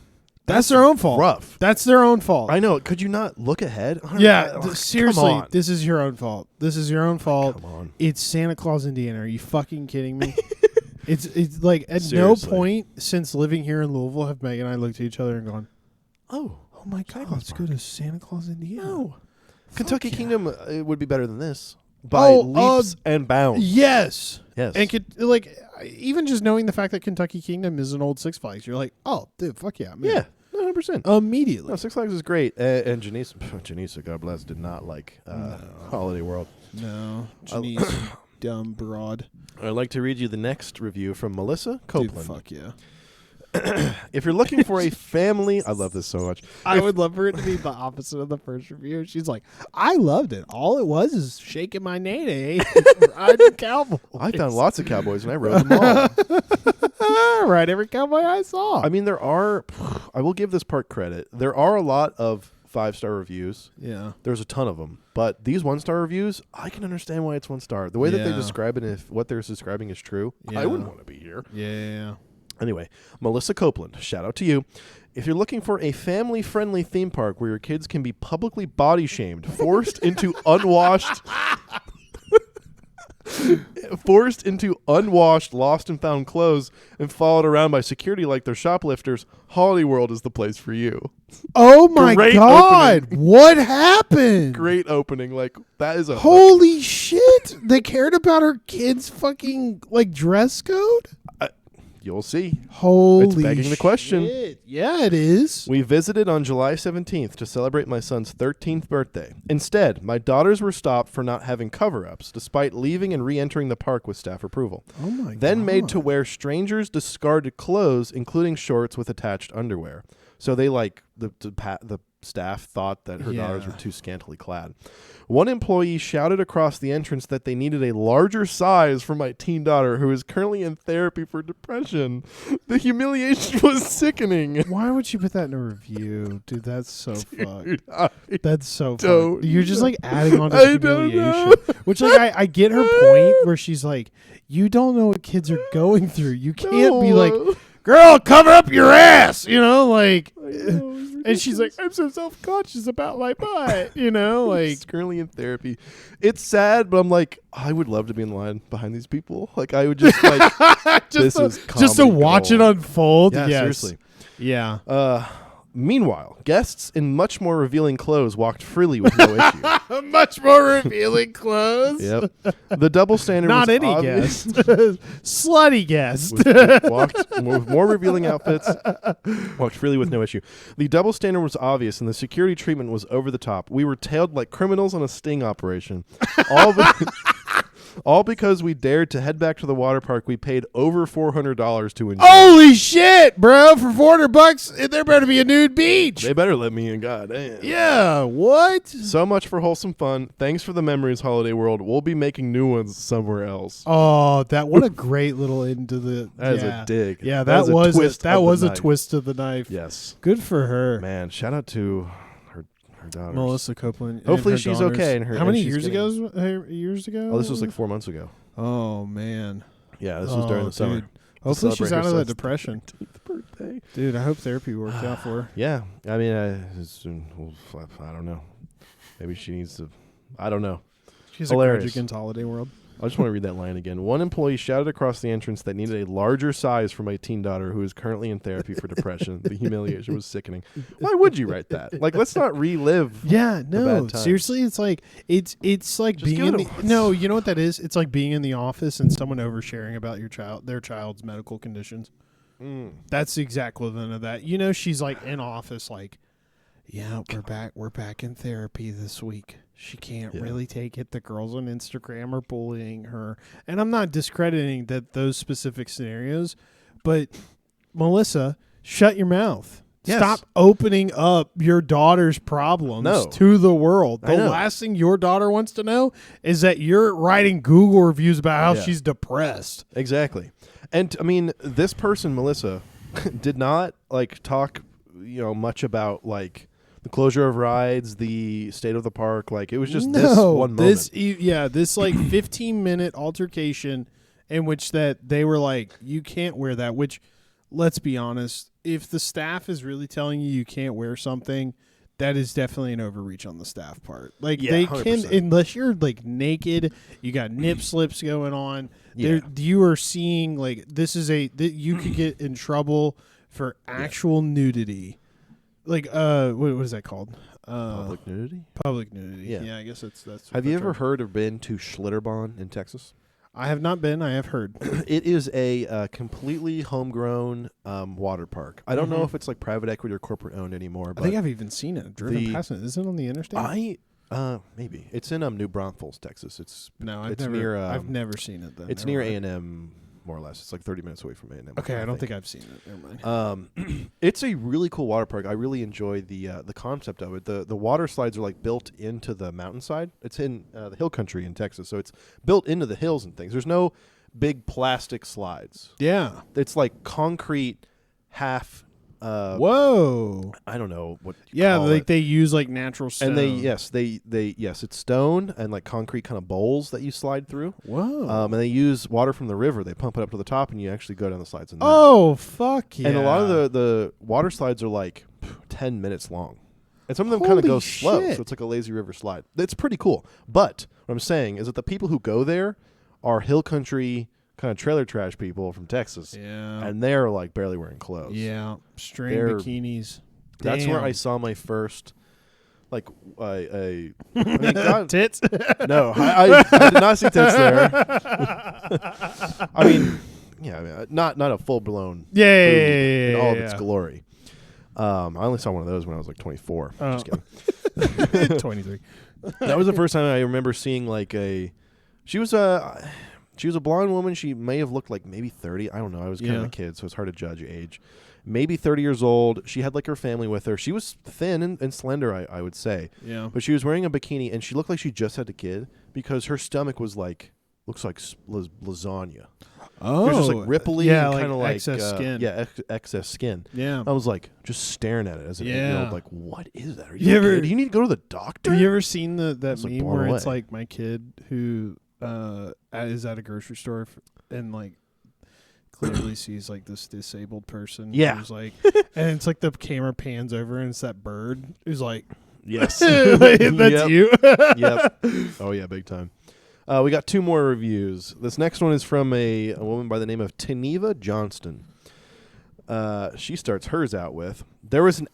that's their own fault. Rough. That's their own fault. I know. Could you not look ahead? Yeah, Come seriously, on. this is your own fault. This is your own fault. Come on. It's Santa Claus, Indiana. Are you fucking kidding me? It's like at Seriously. no point since living here in Louisville have Meg and I looked at each other and gone, Oh my God, Claus let's go to Santa Claus, Indiana. no, Fuck Kentucky yeah. Kingdom it would be better than this by leaps and bounds. Yes. Yes, And even just knowing the fact that Kentucky Kingdom is an old Six Flags, you're like, oh, dude, fuck yeah, man. yeah, 100%. Immediately. No, Six Flags is great, and Janice, God bless, did not like Holiday World. No, Janice, dumb broad. I'd like to read you the next review from Melissa Copeland. Dude, fuck yeah. If you're looking for a family, I love this so much. I would love for it to be the opposite of the first review. She's like, I loved it. All it was is shaking my nay-nay, riding cowboys. I found lots of cowboys and I rode them all. Ride every cowboy I saw. I mean, I will give this park credit. There are a lot of 5-star reviews. Yeah. There's a ton of them. But these 1-star reviews, I can understand why it's 1 star. The way that they Yeah. describe it, if what they're describing is true, Yeah. I wouldn't want to be here. Yeah. Anyway, Melissa Copeland, shout out to you. If you're looking for a family-friendly theme park where your kids can be publicly body-shamed, forced into unwashed, lost and found clothes, and followed around by security like they're shoplifters, Holiday World is the place for you. Oh my Great God. opening. What happened? Great opening. Like, that is a Holy shit. They cared about her kids' fucking dress code? You'll see. Holy It's begging the question. shit. Yeah, it is. We visited on July 17th to celebrate my son's 13th birthday. Instead, my daughters were stopped for not having cover-ups, despite leaving and re-entering the park with staff approval. Oh my God. Then made to wear strangers' discarded clothes, including shorts with attached underwear. So they the staff thought that her daughters were too scantily clad. One employee shouted across the entrance that they needed a larger size for my teen daughter, who is currently in therapy for depression. The humiliation was sickening. Why would you put that in a review? Dude, that's so fucked. Dude, That's so don't fucked. You're just adding on to I don't humiliation. know. Which I get her point where she's like, you don't know what kids are going through. You can't be like, girl, cover up your ass, and she's like, I'm so self-conscious about my butt, He's currently in therapy. It's sad, but I'm like, I would love to be in line behind these people. Like, I would just this is just to comedy watch it gold. unfold. Yeah, Yes. seriously. Yeah. Meanwhile, guests in much more revealing clothes walked freely with no issue. Much more revealing clothes. Yep. The double standard Not was any obvious. guest. Slutty guest. Walked with more revealing outfits, walked freely with no issue. The double standard was obvious, and the security treatment was over the top. We were tailed like criminals on a sting operation. All because we dared to head back to the water park we paid over $400 to enjoy. Holy shit, bro. For $400, there better be a nude beach. They better let me in, goddamn. Yeah, what? So much for wholesome fun. Thanks for the memories, Holiday World. We'll be making new ones somewhere else. Oh, what a great little end to the. That is a dig. Yeah, That is a was twist that of the was a knife. twist of the knife. Yes. Good for her, Man, shout out to her daughters. Melissa Copeland. and Hopefully her she's daughters. okay and How many she's years getting- ago? Years ago? Oh, this was like 4 months ago. Oh man. Yeah, this was during the summer. Dude. Hopefully she's celebrate out her of that son's depression. 13th birthday. Dude, I hope therapy worked out for her. Yeah, I mean, I don't know. Maybe she needs to. I don't know. She's Hilarious. a grudge against Holiday World. I just want to read that line again. One employee shouted across the entrance that needed a larger size for my teen daughter who is currently in therapy for depression. The humiliation was sickening. Why would you write that? Like, let's not relive. Yeah, bad no. times. Seriously, it's like it's like Just being give in it the a- no. You know what that is? It's like being in the office and someone oversharing about their child's medical conditions. That's the exact equivalent of that. She's like in office, like, yeah, we're back in therapy this week. She can't really take it. The girls on Instagram are bullying her, and I'm not discrediting those specific scenarios, but Melissa, shut your mouth. Yes. Stop opening up your daughter's problems No. to the world. I The know. last thing your daughter wants to know is that you're writing Google reviews about how Yeah. she's depressed. Exactly. And I mean, this person, Melissa, did not talk, much about the closure of rides, the state of the park. Like, it was just this one moment. This 15-minute altercation in which that they were like, you can't wear that, which, let's be honest, if the staff is really telling you can't wear something, that is definitely an overreach on the staff part. Like Yeah, they 100%. can, unless you're like naked, you got nip slips going on. Yeah. You are seeing like this is you could get in trouble for actual nudity. Like what is that called? Public nudity. Public nudity. Yeah. Yeah, I guess that's. Have you ever heard or been to Schlitterbahn in Texas? I have not been. I have heard. It is a completely homegrown water park. I don't know if it's like private equity or corporate owned anymore. But I think I've even seen it. Driven past it. Is it on the interstate? Maybe it's in New Braunfels, Texas. It's I've never seen it. Then it's near A&M, more or less. It's like 30 minutes away from A&M. Okay, I don't think I've seen it. Never mind. It's a really cool water park. I really enjoy the concept of it. The water slides are like built into the mountainside. It's in the hill country in Texas, so it's built into the hills and things. There's no big plastic slides. Yeah. It's like concrete half. Whoa. I don't know what. Like they use like natural stone. And it's stone and like concrete kind of bowls that you slide through. Whoa. And they use water from the river. They pump it up to the top, and you actually go down the slides. Oh, fuck yeah! And a lot of the water slides are like 10 minutes long, and some of them kind of go slow. So it's like a lazy river slide. It's pretty cool. But what I'm saying is that the people who go there are hill country kind of trailer trash people from Texas. Yeah. And they're like barely wearing clothes. Yeah. String bikinis. That's where I saw my first, like, I mean, God, tits? No, I did not see tits there. I mean, not a full blown in all of its glory. I only saw one of those when I was like 24. Just kidding. 23. That was the first time I remember seeing like she was a blonde woman. She may have looked like maybe 30. I don't know. I was kind of a kid, so it's hard to judge age. Maybe 30 years old. She had like her family with her. She was thin and slender, I would say. Yeah. But she was wearing a bikini, and she looked like she just had a kid because her stomach was like, looks like lasagna. Oh. It was just like ripply, kind of like excess skin. Yeah, excess skin. Yeah. I was like just staring at it as an 8-year-old, like, what is that? Are You ever- okay? Do you need to go to the doctor? Have you ever seen that like, meme blown where away. it's like my kid who is at a grocery store and like clearly sees like this disabled person who's like, and it's like the camera pans over and it's that bird who's like, Yes. that's you. Yep. Oh yeah, big time. We got 2 more reviews. This next one is from a woman by the name of Teneva Johnston. She starts hers out with, there was an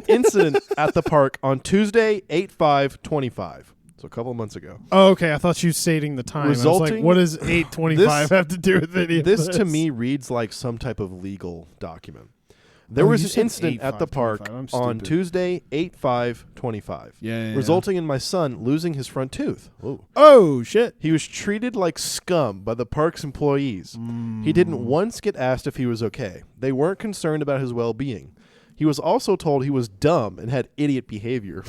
incident at the park on Tuesday, 8/5/25. So a couple of months ago. Oh, okay. I thought she was stating the time. I was like, what does 8:25 have to do with any of this? This to me reads like some type of legal document. There was an incident at the park on Tuesday, 8/5/25. Yeah. Resulting in my son losing his front tooth. Ooh. Oh, shit. He was treated like scum by the park's employees. He didn't once get asked if he was okay. They weren't concerned about his well-being. He was also told he was dumb and had idiot behavior.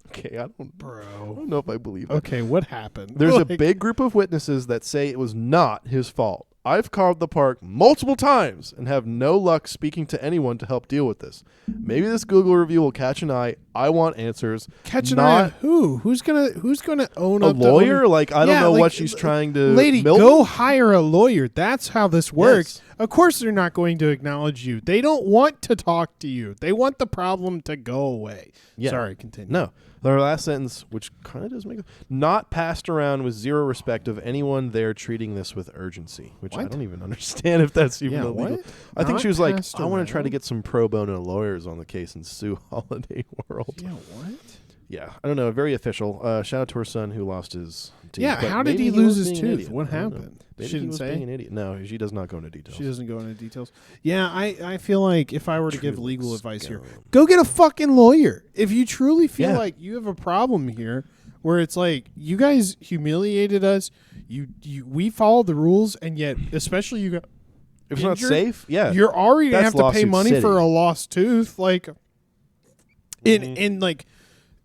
Okay, I don't know if I believe that. Okay, what happened? There's a big group of witnesses that say it was not his fault. I've called the park multiple times and have no luck speaking to anyone to help deal with this. Maybe this Google review will catch an eye. I want answers. Catch an eye of who? Who's gonna own a up? Lawyer? Like I don't know like, what she's trying to. Lady, go hire a lawyer. That's how this works. Yes. Of course, they're not going to acknowledge you. They don't want to talk to you. They want the problem to go away. Yeah. Sorry, continue. No. Their last sentence, which kind of does make not passed around with zero respect of anyone there treating this with urgency, which I don't even understand if that's even illegal. What? I think she was like, I want to try to around? get some pro bono lawyers on the case and sue Holiday World. Yeah, what? Yeah, I don't know. Very official. Shout out to her son who lost his teeth. Yeah, but how did maybe he lose was his being an tooth? idiot. What I don't know. happened? Maybe She he didn't was say being it? an idiot. No, she does not go into details. She doesn't go into details. Yeah, I feel like if I were to give Truly legal advice here, scum. go get a fucking lawyer. If you truly feel Yeah. like you have a problem here where it's like you guys humiliated us, we followed the rules, and yet especially you got If it's not injured, safe, yeah. you're already gonna That's have to pay lawsuit money city. for a lost tooth. Like, in like,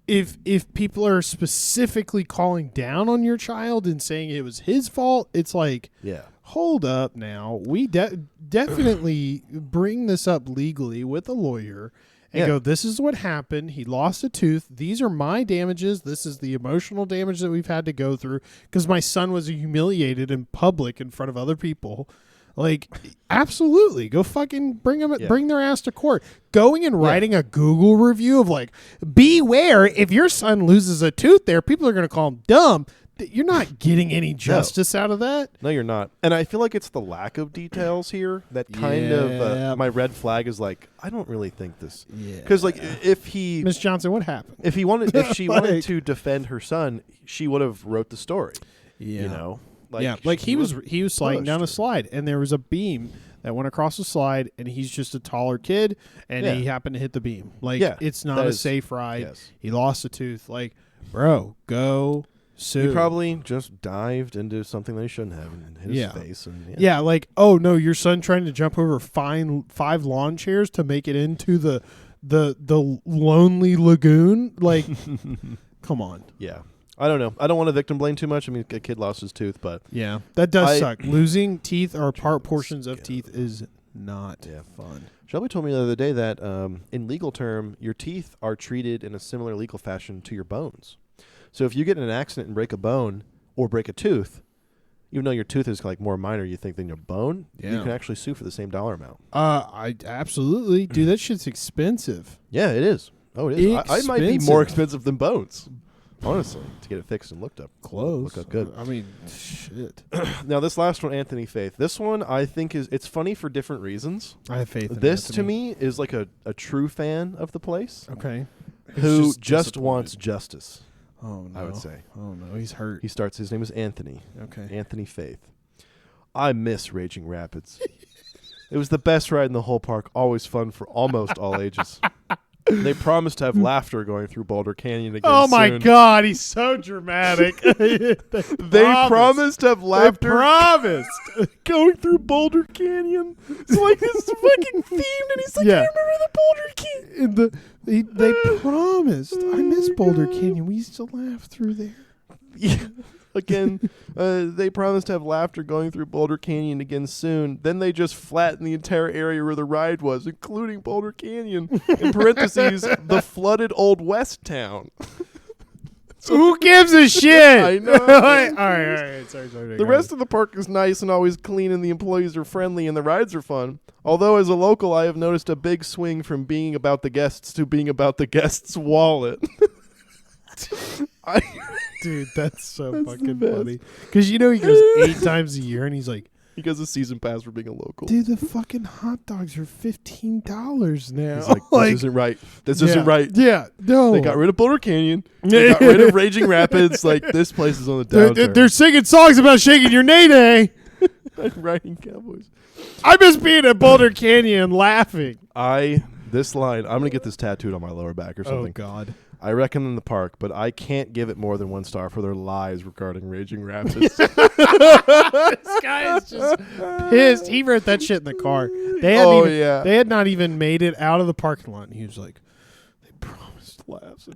if people are specifically calling down on your child and saying it was his fault, it's like, Yeah. hold up now. We definitely bring this up legally with a lawyer and go, this is what happened. He lost a tooth. These are my damages. This is the emotional damage that we've had to go through because my son was humiliated in public in front of other people. Like, absolutely, go fucking bring them, bring their ass to court. Going and writing a Google review of like, beware if your son loses a tooth. There, people are going to call him dumb. You're not getting any justice out of that. No, you're not. And I feel like it's the lack of details here that kind of my red flag is like, I don't really think this. Because like if he Miss Johnson, what happened? If she wanted to defend her son, she would have wrote the story. You know. Like he was sliding down a slide and there was a beam that went across the slide and he's just a taller kid and he happened to hit the beam. Like it's not a safe ride. Yes. He lost a tooth. Like, bro, go. He probably just dived into something they shouldn't have and hit his face. And, like, oh, no, your son trying to jump over 5 lawn chairs to make it into the lonely lagoon? Like, come on. Yeah. I don't know. I don't want to victim blame too much. I mean, a kid lost his tooth, but... Yeah, that does suck. Losing teeth or portions of teeth is not fun. Shelby told me the other day that in legal term, your teeth are treated in a similar legal fashion to your bones. So if you get in an accident and break a bone or break a tooth, even though your tooth is like more minor, you think, than your bone, you can actually sue for the same dollar amount. I absolutely. Dude, that shit's expensive. Yeah, it is. Oh, it is. I might be more expensive than bones, honestly, to get it fixed and looked up. Close. Look up good. I mean, shit. Now, this last one, Anthony Faith. This one, I think, it's funny for different reasons. I have faith in this, Anthony. to me, is like a true fan of the place. Okay. Who just wants justice. Oh, no. I would say. Oh, no. He's hurt. His name is Anthony. Okay. Anthony Faith. I miss Raging Rapids. It was the best ride in the whole park. Always fun for almost all ages. They promised to have laughter going through Boulder Canyon again Oh, my soon. God. He's so dramatic. They promised to have laughter. They promised. Going through Boulder Canyon. It's like this is fucking themed, and he's like, I remember the Boulder Canyon. They promised. I miss Boulder Canyon. We used to laugh through there. Yeah. Again, they promised to have laughter going through Boulder Canyon again soon. Then they just flattened the entire area where the ride was, including Boulder Canyon. In parentheses, the flooded Old West town. Who gives a shit? I know. all right. Sorry. The rest of the park is nice and always clean, and the employees are friendly, and the rides are fun. Although, as a local, I have noticed a big swing from being about the guests to being about the guest's wallet. Dude, that's so fucking funny. Because he goes 8 times a year, and he's like, he gets a season pass for being a local. dude, the fucking hot dogs are $15 now. He's like, this isn't right. This isn't right. Yeah, no. They got rid of Boulder Canyon. They got rid of Raging Rapids. Like, this place is on the downturn. They're singing songs about shaking your nay-nay. Riding Cowboys. I miss being at Boulder Canyon laughing. This line, I'm going to get this tattooed on my lower back or something. Oh, God. I recommend the park, but I can't give it more than 1 star for their lies regarding Raging Rapids. This guy is just pissed. He wrote that shit in the car. They had not even made it out of the parking lot. And he was like, they promised laughs.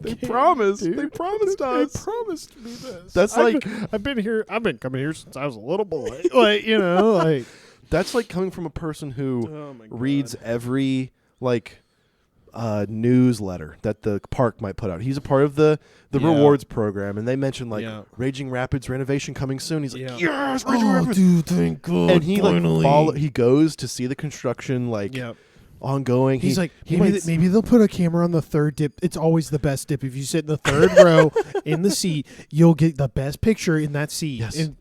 They promised. Dude. They promised us. They promised me this. That's I've been coming here since I was a little boy. Like, that's like coming from a person who reads every newsletter that the park might put out. He's a part of the rewards program, and they mentioned Raging Rapids renovation coming soon. He's like, yes, Raging Rapids. Dude, thank God. And he he goes to see the construction ongoing. He's like, maybe they'll put a camera on the third dip. It's always the best dip. If you sit in the third row in the seat, you'll get the best picture in that seat. Yes. And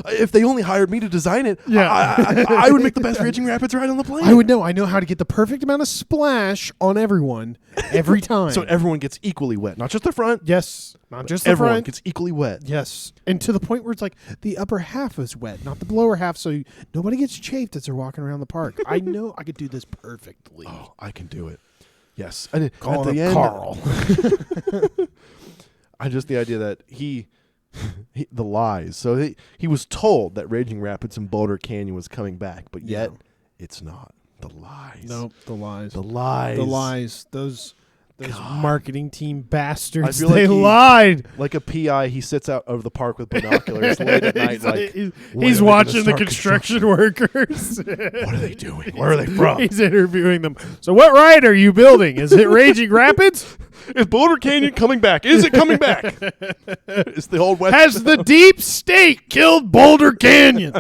if they only hired me to design it, I would make the best Raging Rapids ride on the planet. I would know. I know how to get the perfect amount of splash on everyone every time. So everyone gets equally wet, not just the front. Yes, not just the everyone front. Gets equally wet. Yes, and to the point where it's like the upper half is wet, not the lower half, so nobody gets chafed as they're walking around the park. I know I could do this perfectly. Oh, I can do it. Yes, and call at the end, Carl. the idea that the lies. So he was told that Raging Rapids and Boulder Canyon was coming back, but yet it's not. The lies. Nope, the lies. The lies. The lies. Those Those marketing team bastards. I feel They like lied. Like a PI, he sits out over the park with binoculars late at night. He's watching the construction workers. What are they doing? Where are they from? He's interviewing them. So what ride are you building? Is it Raging Rapids? Is Boulder Canyon coming back? Is it coming back? It's the old West. Has the deep state killed Boulder Canyon?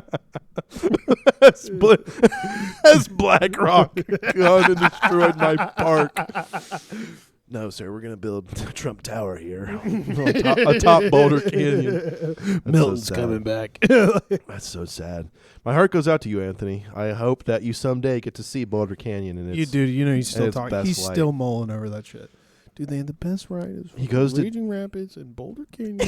Has Black Rock gone and destroyed my park? No, sir. We're gonna build Trump Tower here atop Boulder Canyon. Milton's coming back. That's so sad. My heart goes out to you, Anthony. I hope that you someday get to see Boulder Canyon. And You dude, you know he's still its talking. best He's light. still mulling over that shit. Dude, they had the best riders. He goes to Raging Rapids and Boulder Canyon.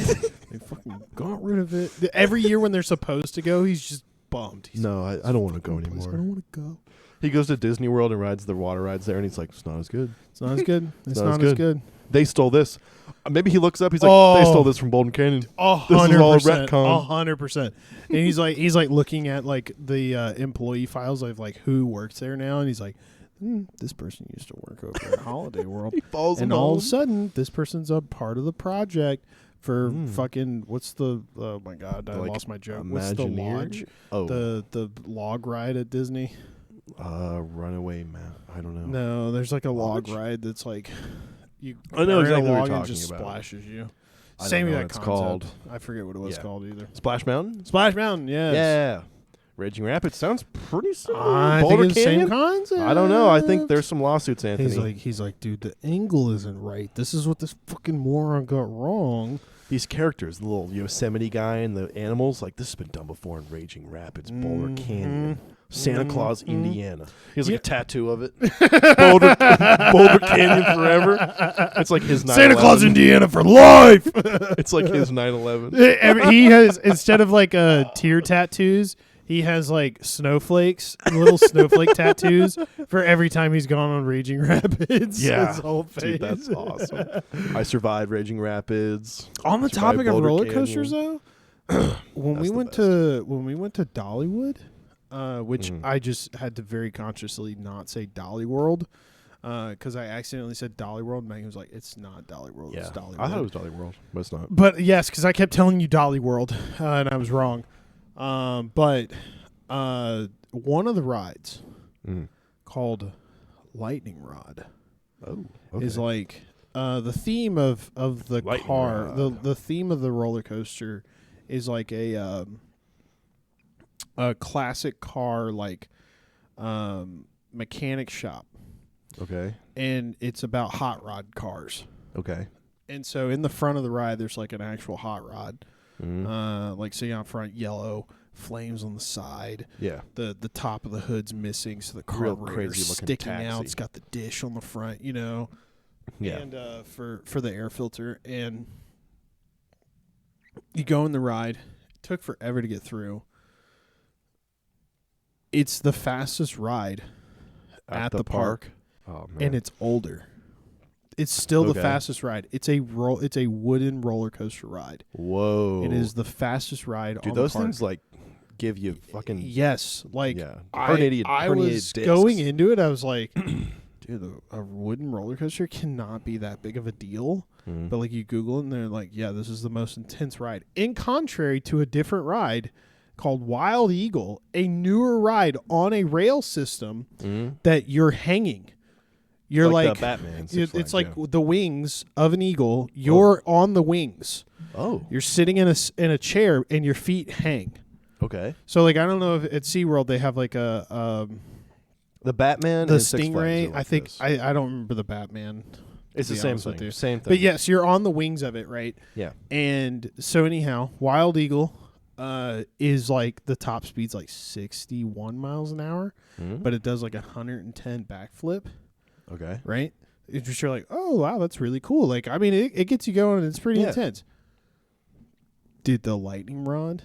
They fucking got rid of it. Every year when they're supposed to go, he's just bummed. He's No, I don't want to go I anymore. don't want to go. He goes to Disney World and rides the water rides there, and he's like, "It's not as good. It's not as good. It's Not as not as good. good. They stole this." Maybe he looks up. He's like, "They Oh. stole this from Boulder Canyon." 100%. retcon. 100%. And he's like looking at like the employee files of like who works there now, and he's like, this person used to work over at Holiday World. He follows And them all home. of a sudden, this person's a part of the project for fucking what's the oh my god, I Like lost my joke. What's the Imagineer? lodge? Oh, The log ride at Disney? Runaway Man. I don't know. No, there's like a log Lodge? ride that's like you I know are in exactly a what log you're and it just talking about. splashes you. I don't Same know with what that it's concept. called. I forget what it was Yeah. called either. Splash Mountain. Splash Mountain, yes. Yeah. Raging Rapids sounds pretty similar. I Boulder think it's the same Canyon? concept. I don't know. I think there's some lawsuits, Anthony. He's like, dude, the angle isn't right. This is what this fucking moron got wrong. These characters, the little Yosemite guy and the animals, like this has been done before in Raging Rapids, Boulder Canyon, Santa Claus, Indiana. He has like a tattoo of it. Boulder Canyon forever. It's like his 9/11. Santa Claus, Indiana for life. It's like his 9/11. He has, instead of like tear tattoos, he has like snowflakes, little snowflake tattoos for every time he's gone on Raging Rapids. Yeah. His whole face. Dude, that's awesome. I survived Raging Rapids. On the Survived topic of Boulder roller Canyon. coasters, though, when we went to Dollywood, which I just had to very consciously not say Dolly World, because I accidentally said Dolly World, and Megan was like, "It's not Dolly World, it's Dolly World." I thought it was Dolly World, but it's not. But yes, because I kept telling you Dolly World, and I was wrong. But one of the rides called Lightning Rod Oh, okay. is like the theme of the Lightning car. Rod. The theme of the roller coaster is like a classic car like mechanic shop, Okay. and it's about hot rod cars. Okay. And so in the front of the ride, there's like an actual hot rod. Like see out front, yellow flames on the side. Yeah. The top of the hood's missing, so the Real carburetor's crazy-looking sticking taxi. out. It's got the dish on the front, you know. Yeah. And for the air filter, and you go in the ride. It took forever to get through. It's the fastest ride at the park, Oh man. and it's older. It's still the Okay. fastest ride. It's a wooden roller coaster ride. Whoa. It is the fastest ride Dude, on those the park. things like give you fucking Yes, like yeah. I herniated was discs. going into it. I was like, dude, a wooden roller coaster cannot be that big of a deal. But like you Google it, and they're like, yeah, this is the most intense ride. In contrary to a different ride called Wild Eagle, a newer ride on a rail system that you're hanging. You're like the Batman. Six it's Flags, like yeah. the wings of an eagle. You're on the wings. Oh. You're sitting in a chair, and your feet hang. Okay. So like I don't know if at SeaWorld they have like a The Batman the and Six Flags Stingray. are like I think this. I don't remember the Batman. It's to the be same honest with thing. you. Same thing. But yes, you're on the wings of it, right? Yeah. And so anyhow, Wild Eagle is like the top speed's like 61 miles an hour, but it does like 110 backflip, Okay. right? It's just you're like, oh wow, that's really cool. Like I mean, it gets you going, and it's pretty Yeah. intense. Dude, the lightning rod,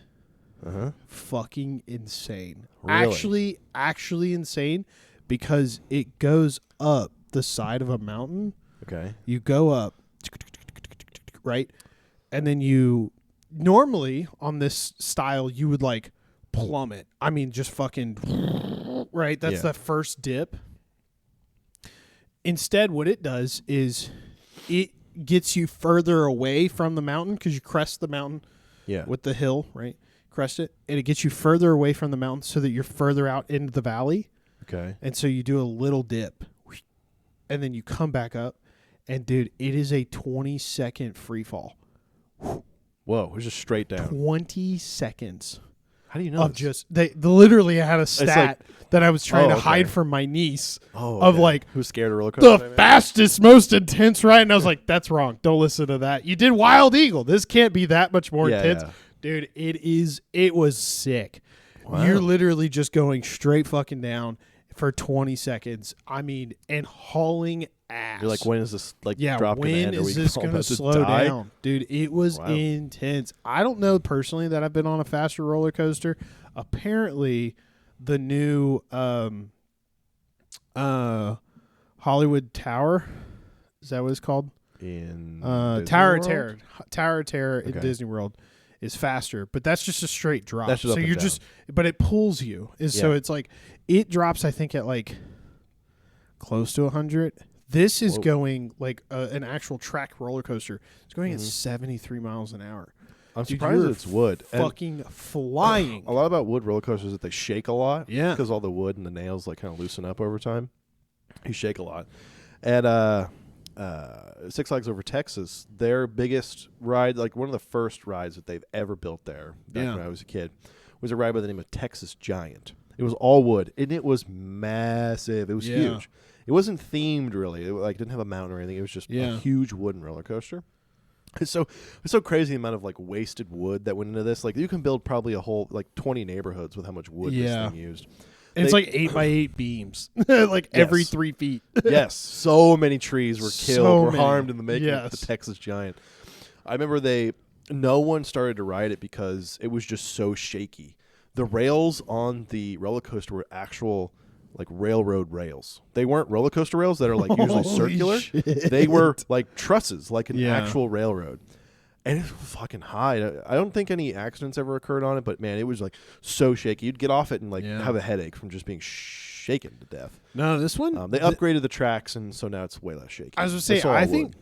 Uh-huh. fucking insane. Really? Actually insane, because it goes up the side of a mountain. Okay. You go up, right? And then you normally on this style you would like plummet. I mean just fucking right? That's Yeah. the first dip. Instead, what it does is it gets you further away from the mountain because you crest the mountain with the hill, right? Crest it, and it gets you further away from the mountain so that you're further out into the valley. Okay. And so you do a little dip, and then you come back up, and dude, it is a 20-second free fall. Whoa, it's just straight down. 20 seconds. How do you know? Of just they literally had a stat that I was trying to okay. hide from my niece of like who's scared of roller coasters? The fastest, most intense ride, and I was like, that's wrong. Don't listen to that. You did Wild Eagle. This can't be that much more intense. Yeah. Dude, it was sick. Wow. You're literally just going straight fucking down for 20 seconds. I mean, and hauling ass. You're like, when is this drop going to when end? is this going to slow down? Dude, it was intense. I don't know personally that I've been on a faster roller coaster. Apparently, the new Hollywood Tower, is that what it's called? In Tower of Terror in Disney World is faster, but that's just a straight drop. That's just so up you're and just, but it pulls you. So it's like it drops. I think at like close to 100. This is going like an actual track roller coaster. It's going at 73 miles an hour. I'm surprised it's wood. Fucking flying. A lot about wood roller coasters is that they shake a lot. Yeah, because all the wood and the nails like kind of loosen up over time. You shake a lot. And Six Flags Over Texas, their biggest ride, like one of the first rides that they've ever built there back when I was a kid, was a ride by the name of Texas Giant. It was all wood, and it was massive. It was huge. It wasn't themed really. It didn't have a mountain or anything. It was just a huge wooden roller coaster. It's so crazy the amount of like wasted wood that went into this. Like you can build probably a whole 20 neighborhoods with how much wood this thing used. And it's like 8x8 beams, like every 3 feet. Yes, so many trees were killed, harmed in the making of the Texas Giant. I remember no one started to ride it because it was just so shaky. The rails on the roller coaster were actual like railroad rails. They weren't roller coaster rails that are like usually circular. Shit. They were like trusses, like an actual railroad. And it was fucking high. I don't think any accidents ever occurred on it, but man, it was like so shaky. You'd get off it and have a headache from just being shaken to death. No, this one they upgraded the tracks, and so now it's way less shaky. I was gonna say,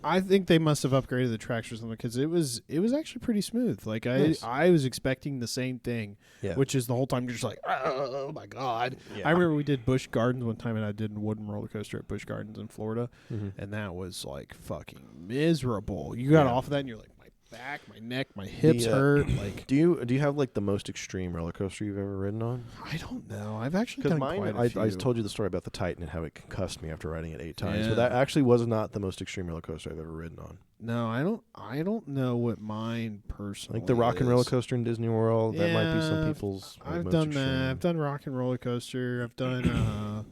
I think they must have upgraded the tracks or something because it was actually pretty smooth. Like I was expecting the same thing, which is the whole time you're just like, oh my god. Yeah. I remember we did Busch Gardens one time, and I did a wooden roller coaster at Busch Gardens in Florida, and that was like fucking miserable. You got off of that, and you're like, back, my neck, my hips hurt. Like, do you have like the most extreme roller coaster you've ever ridden on? I don't know. I've actually done quite a few. I told you the story about the Titan and how it concussed me after riding it 8 times, but that actually was not the most extreme roller coaster I've ever ridden on. No, I don't know what mine personally. Like the rock and roller coaster in Disney World. That might be some people's. I've done that. I've done rock and roller coaster. I've done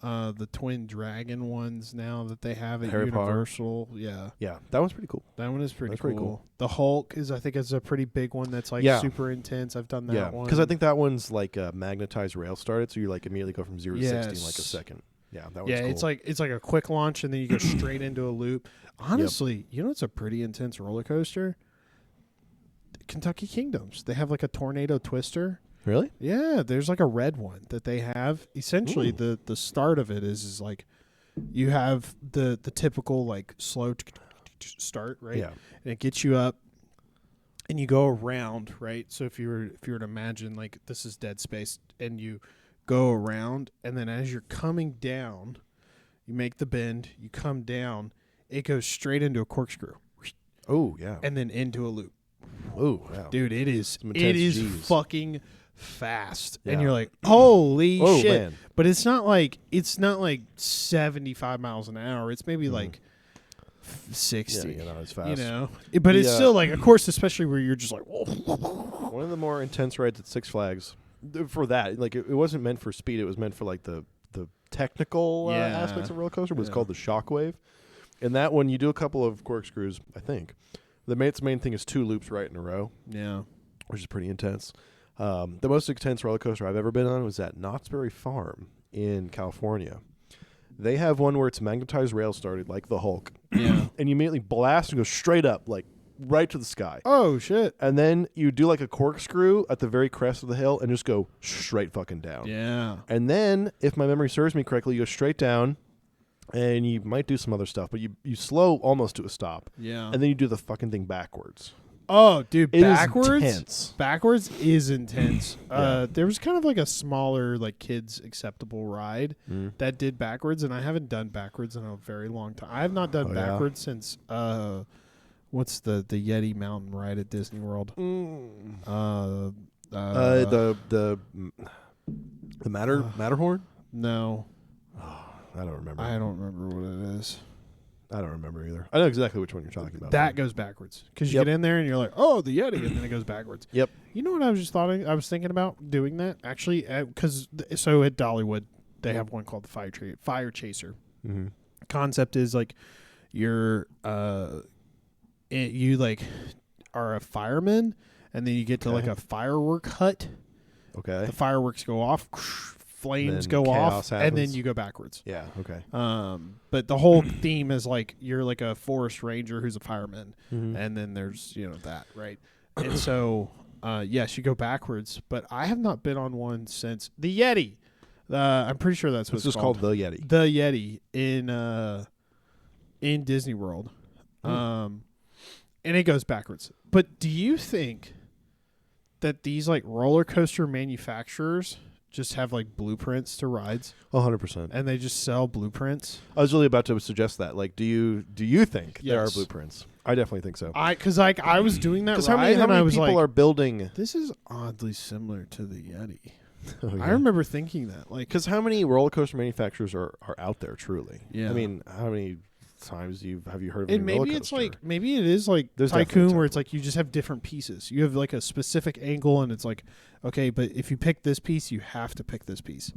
the Twin Dragon ones now that they have at Universal. Yeah, that one's pretty cool. That one is pretty cool. The Hulk I think is a pretty big one that's like super intense. I've done that one. Because I think that one's like a magnetized rail started, so you like immediately go from 0 to 60 in like a second. Yeah, that one's cool. it's like a quick launch and then you go straight into a loop. Honestly, you know it's a pretty intense roller coaster? Kentucky Kingdoms. They have like a tornado twister. Really? Yeah, there's like a red one that they have. Essentially, the start of it is like you have the typical like slow start, right? Yeah. And it gets you up, and you go around, right? So if you were to imagine like this is dead space, and you go around, and then as you're coming down, you make the bend, you come down, it goes straight into a corkscrew. Oh yeah. And then into a loop. Oh wow, dude, it is G's. fucking fast, and you're like, holy shit! Man. But it's not like 75 miles an hour. It's maybe like 60. Yeah, it's fast. You know, but it's still like, of course, especially where you're just like, whoa. One of the more intense rides at Six Flags. For that, like it wasn't meant for speed. It was meant for like the technical aspects of roller coaster. Was called the Shockwave, and that one you do a couple of corkscrews. I think the main thing is 2 loops right in a row. Yeah, which is pretty intense. The most intense roller coaster I've ever been on was at Knott's Berry Farm in California. They have one where it's magnetized rail started like the Hulk. Yeah. And you immediately blast and go straight up, like right to the sky. Oh, shit. And then you do like a corkscrew at the very crest of the hill and just go straight fucking down. Yeah. And then, if my memory serves me correctly, you go straight down and you might do some other stuff, but you slow almost to a stop, Yeah. and then you do the fucking thing backwards. Oh, dude, It is backwards. intense. Backwards is intense. Yeah. There was kind of like a smaller, like kids acceptable ride that did backwards, and I haven't done backwards in a very long time. I have not done backwards since what's the Yeti Mountain ride at Disney World? The Matterhorn. No, I don't remember. I don't remember what it is. I don't remember either. I know exactly which one you're talking about. That goes backwards because you get in there and you're like, oh, the Yeti, and then it goes backwards. Yep. You know what I was thinking about doing that actually because so at Dollywood they have one called the Fire Chaser. Mm-hmm. Concept is like you're you like are a fireman and then you get to like a firework hut. Okay. The fireworks go off. Flames Then go chaos off, happens. and then you go backwards. Yeah. Okay. But the whole theme is like you're like a forest ranger who's a fireman, Mm-hmm. and then there's that right. And so, yes, you go backwards. But I have not been on one since the Yeti. I'm pretty sure that's what It's it's just called the Yeti. The Yeti in Disney World, and it goes backwards. But do you think that these like roller coaster manufacturers just have like blueprints to rides 100%. and they just sell blueprints? I was really about to suggest that. Like, do you think there are Yes. blueprints? I definitely think so. Because like I was doing that ride How and many I was people like, are building? this is oddly similar to the Yeti. Oh, yeah. I remember thinking that, like, Because how many roller coaster manufacturers are out there truly? Yeah. I mean, how many times have you heard of a and roller maybe it's coaster? like maybe it is like There's Tycoon definitely where it's like you just have different pieces. You have like a specific angle and it's like, okay, but if you pick this piece, you have to pick this piece,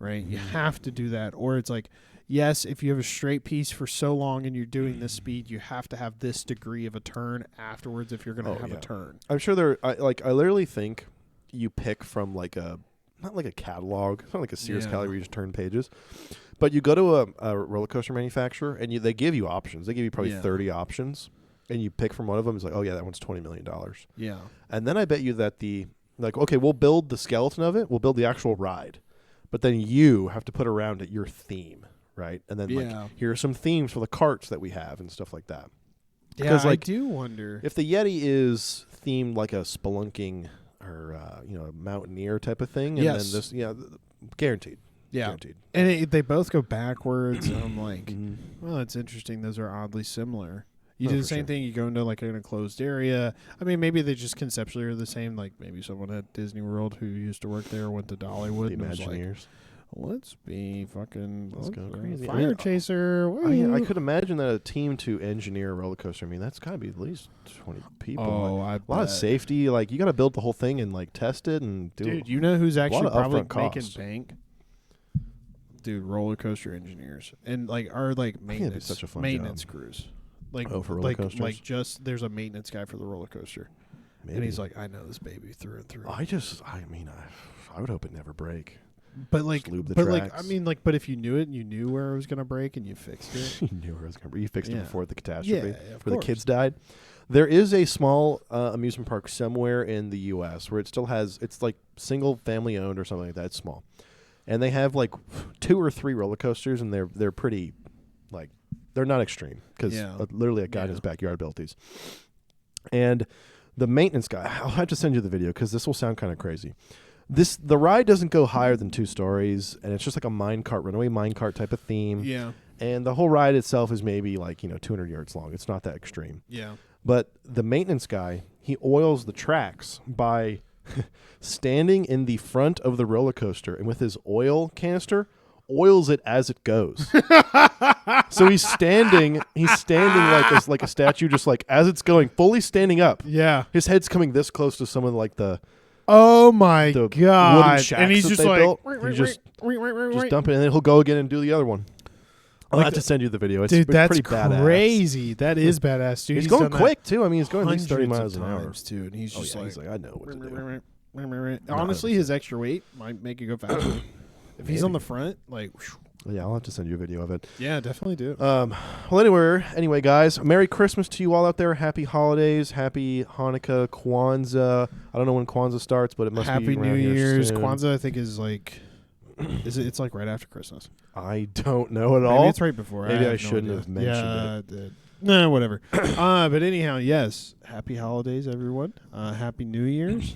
right? You have to do that. Or it's like, yes, if you have a straight piece for so long and you're doing this speed, you have to have this degree of a turn afterwards if you're going to have a turn. I'm sure I literally think you pick from like not like a catalog. It's not like a Sears catalog where you just turn pages. But you go to a roller coaster manufacturer and they give you options. They give you probably 30 options, and you pick from one of them. It's like, oh yeah, that one's $20 million. Yeah. And then I bet you that okay, we'll build the skeleton of it. We'll build the actual ride, but then you have to put around it your theme, right? And then like here are some themes for the carts that we have and stuff like that. Yeah, Because like I do wonder if the Yeti is themed like a spelunking or a mountaineer type of thing, and then this guaranteed. Yeah. Guaranteed. And they both go backwards. And I'm like, well, it's interesting. Those are oddly similar. You do the same thing. You go into like in a closed area. I mean, maybe they just conceptually are the same. Like maybe someone at Disney World who used to work there went to Dollywood The and was like, Imagineers. let's be fucking Let's go crazy. Fire Chaser. I could imagine that a team to engineer a roller coaster. I mean, that's got to be at least 20 people. Oh, like, I a lot of bet. safety. Like you got to build the whole thing and like test it and do. Dude, you know who's actually of probably upfront making cost. bank? Dude, roller coaster engineers and like our like that'd be maintenance such a fun maintenance job. crews. Like for roller coasters? like just there's a maintenance guy for the roller coaster, Maybe. and he's like, I know this baby through and through. I would hope it never break. But like, lube the but like, I tracks. mean, like, but if you knew it, and you knew where it was gonna break, and you fixed it. You knew where it was going to break. You fixed it Yeah. before the catastrophe, Yeah, of where the course. kids died. There is a small amusement park somewhere in the U.S. where it still has. It's like single family owned or something like that. It's small, and they have like 2 or 3 roller coasters, and they're pretty, like, they're not extreme because literally a guy in his backyard built these. And the maintenance guy, I'll have to send you the video because this will sound kind of crazy. The ride doesn't go higher than 2 stories, and it's just like a runaway minecart type of theme. Yeah, And the whole ride itself is maybe like 200 yards long. It's not that extreme. yeah. But the maintenance guy, he oils the tracks by standing in the front of the roller coaster and with his oil canister oils it as it goes. So he's standing like a statue, just like as it's going, fully standing up. Yeah. His head's coming this close to some of like the Oh my wooden god! shacks And he's that just they like, built. He just dump it, and then he'll go again and do the other one. I'll Like have to send you the video. It's dude, that's pretty badass. crazy. That is badass, dude. He's going done that quick too. I mean, he's going at least 30 hundreds miles of an hour. times, too, and he's just like, he's like, I know what to do. honestly, his extra weight might make it go faster. If he's on the front, like, Yeah, I'll have to send you a video of it. yeah, definitely do. Well, anyway, guys, Merry Christmas to you all out there. Happy holidays. Happy Hanukkah, Kwanzaa. I don't know when Kwanzaa starts, but it must be Happy around New here Year's. soon. Kwanzaa, I think, is like It's like right after Christmas. I don't know at Maybe all. it's right before. Maybe I have no shouldn't idea. have mentioned I did. No, whatever. But anyhow, yes. Happy holidays, everyone. Happy New Year's.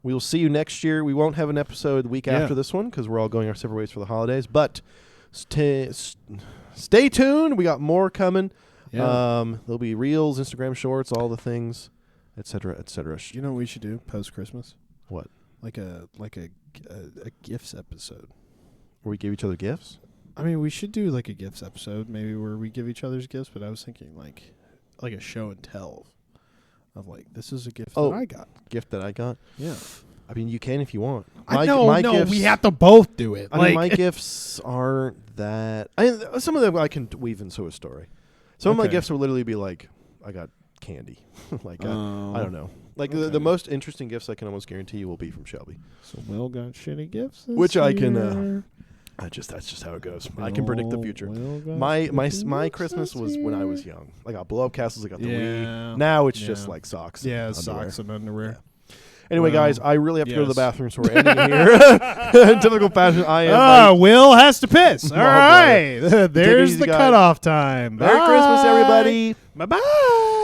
We will see you next year. We won't have an episode the week after this one because we're all going our separate ways for the holidays. But stay tuned. We got more coming. Yeah. There'll be reels, Instagram shorts, all the things, etc., etc. You know what we should do post Christmas? What? Like a gifts episode. Where we give each other gifts? I mean, we should do like a gifts episode, maybe where we give each other's gifts. But I was thinking like a show and tell of like, this is a gift that I got. Gift that I got? Yeah. I mean, you can if you want. No, gifts, we have to both do it. I mean, my gifts aren't that. Some of them I can weave into a story. Some of my gifts will literally be like, I got candy. Like, I don't know. Like, the most interesting gifts I can almost guarantee you will be from Shelby. So Will got shitty gifts this Which I year. can... that's just how it goes. I can predict the future. My Christmas was when I was young. I got blow up castles. I got the Wii. Now it's just like socks. Yeah, and socks and underwear. Yeah. Anyway, guys, I really have to go to the yes. bathroom, so we're ending here. In typical fashion, I am. Will has to piss. All right. Take it There's easy, the guys. cutoff time. Merry Christmas, everybody. Bye-bye.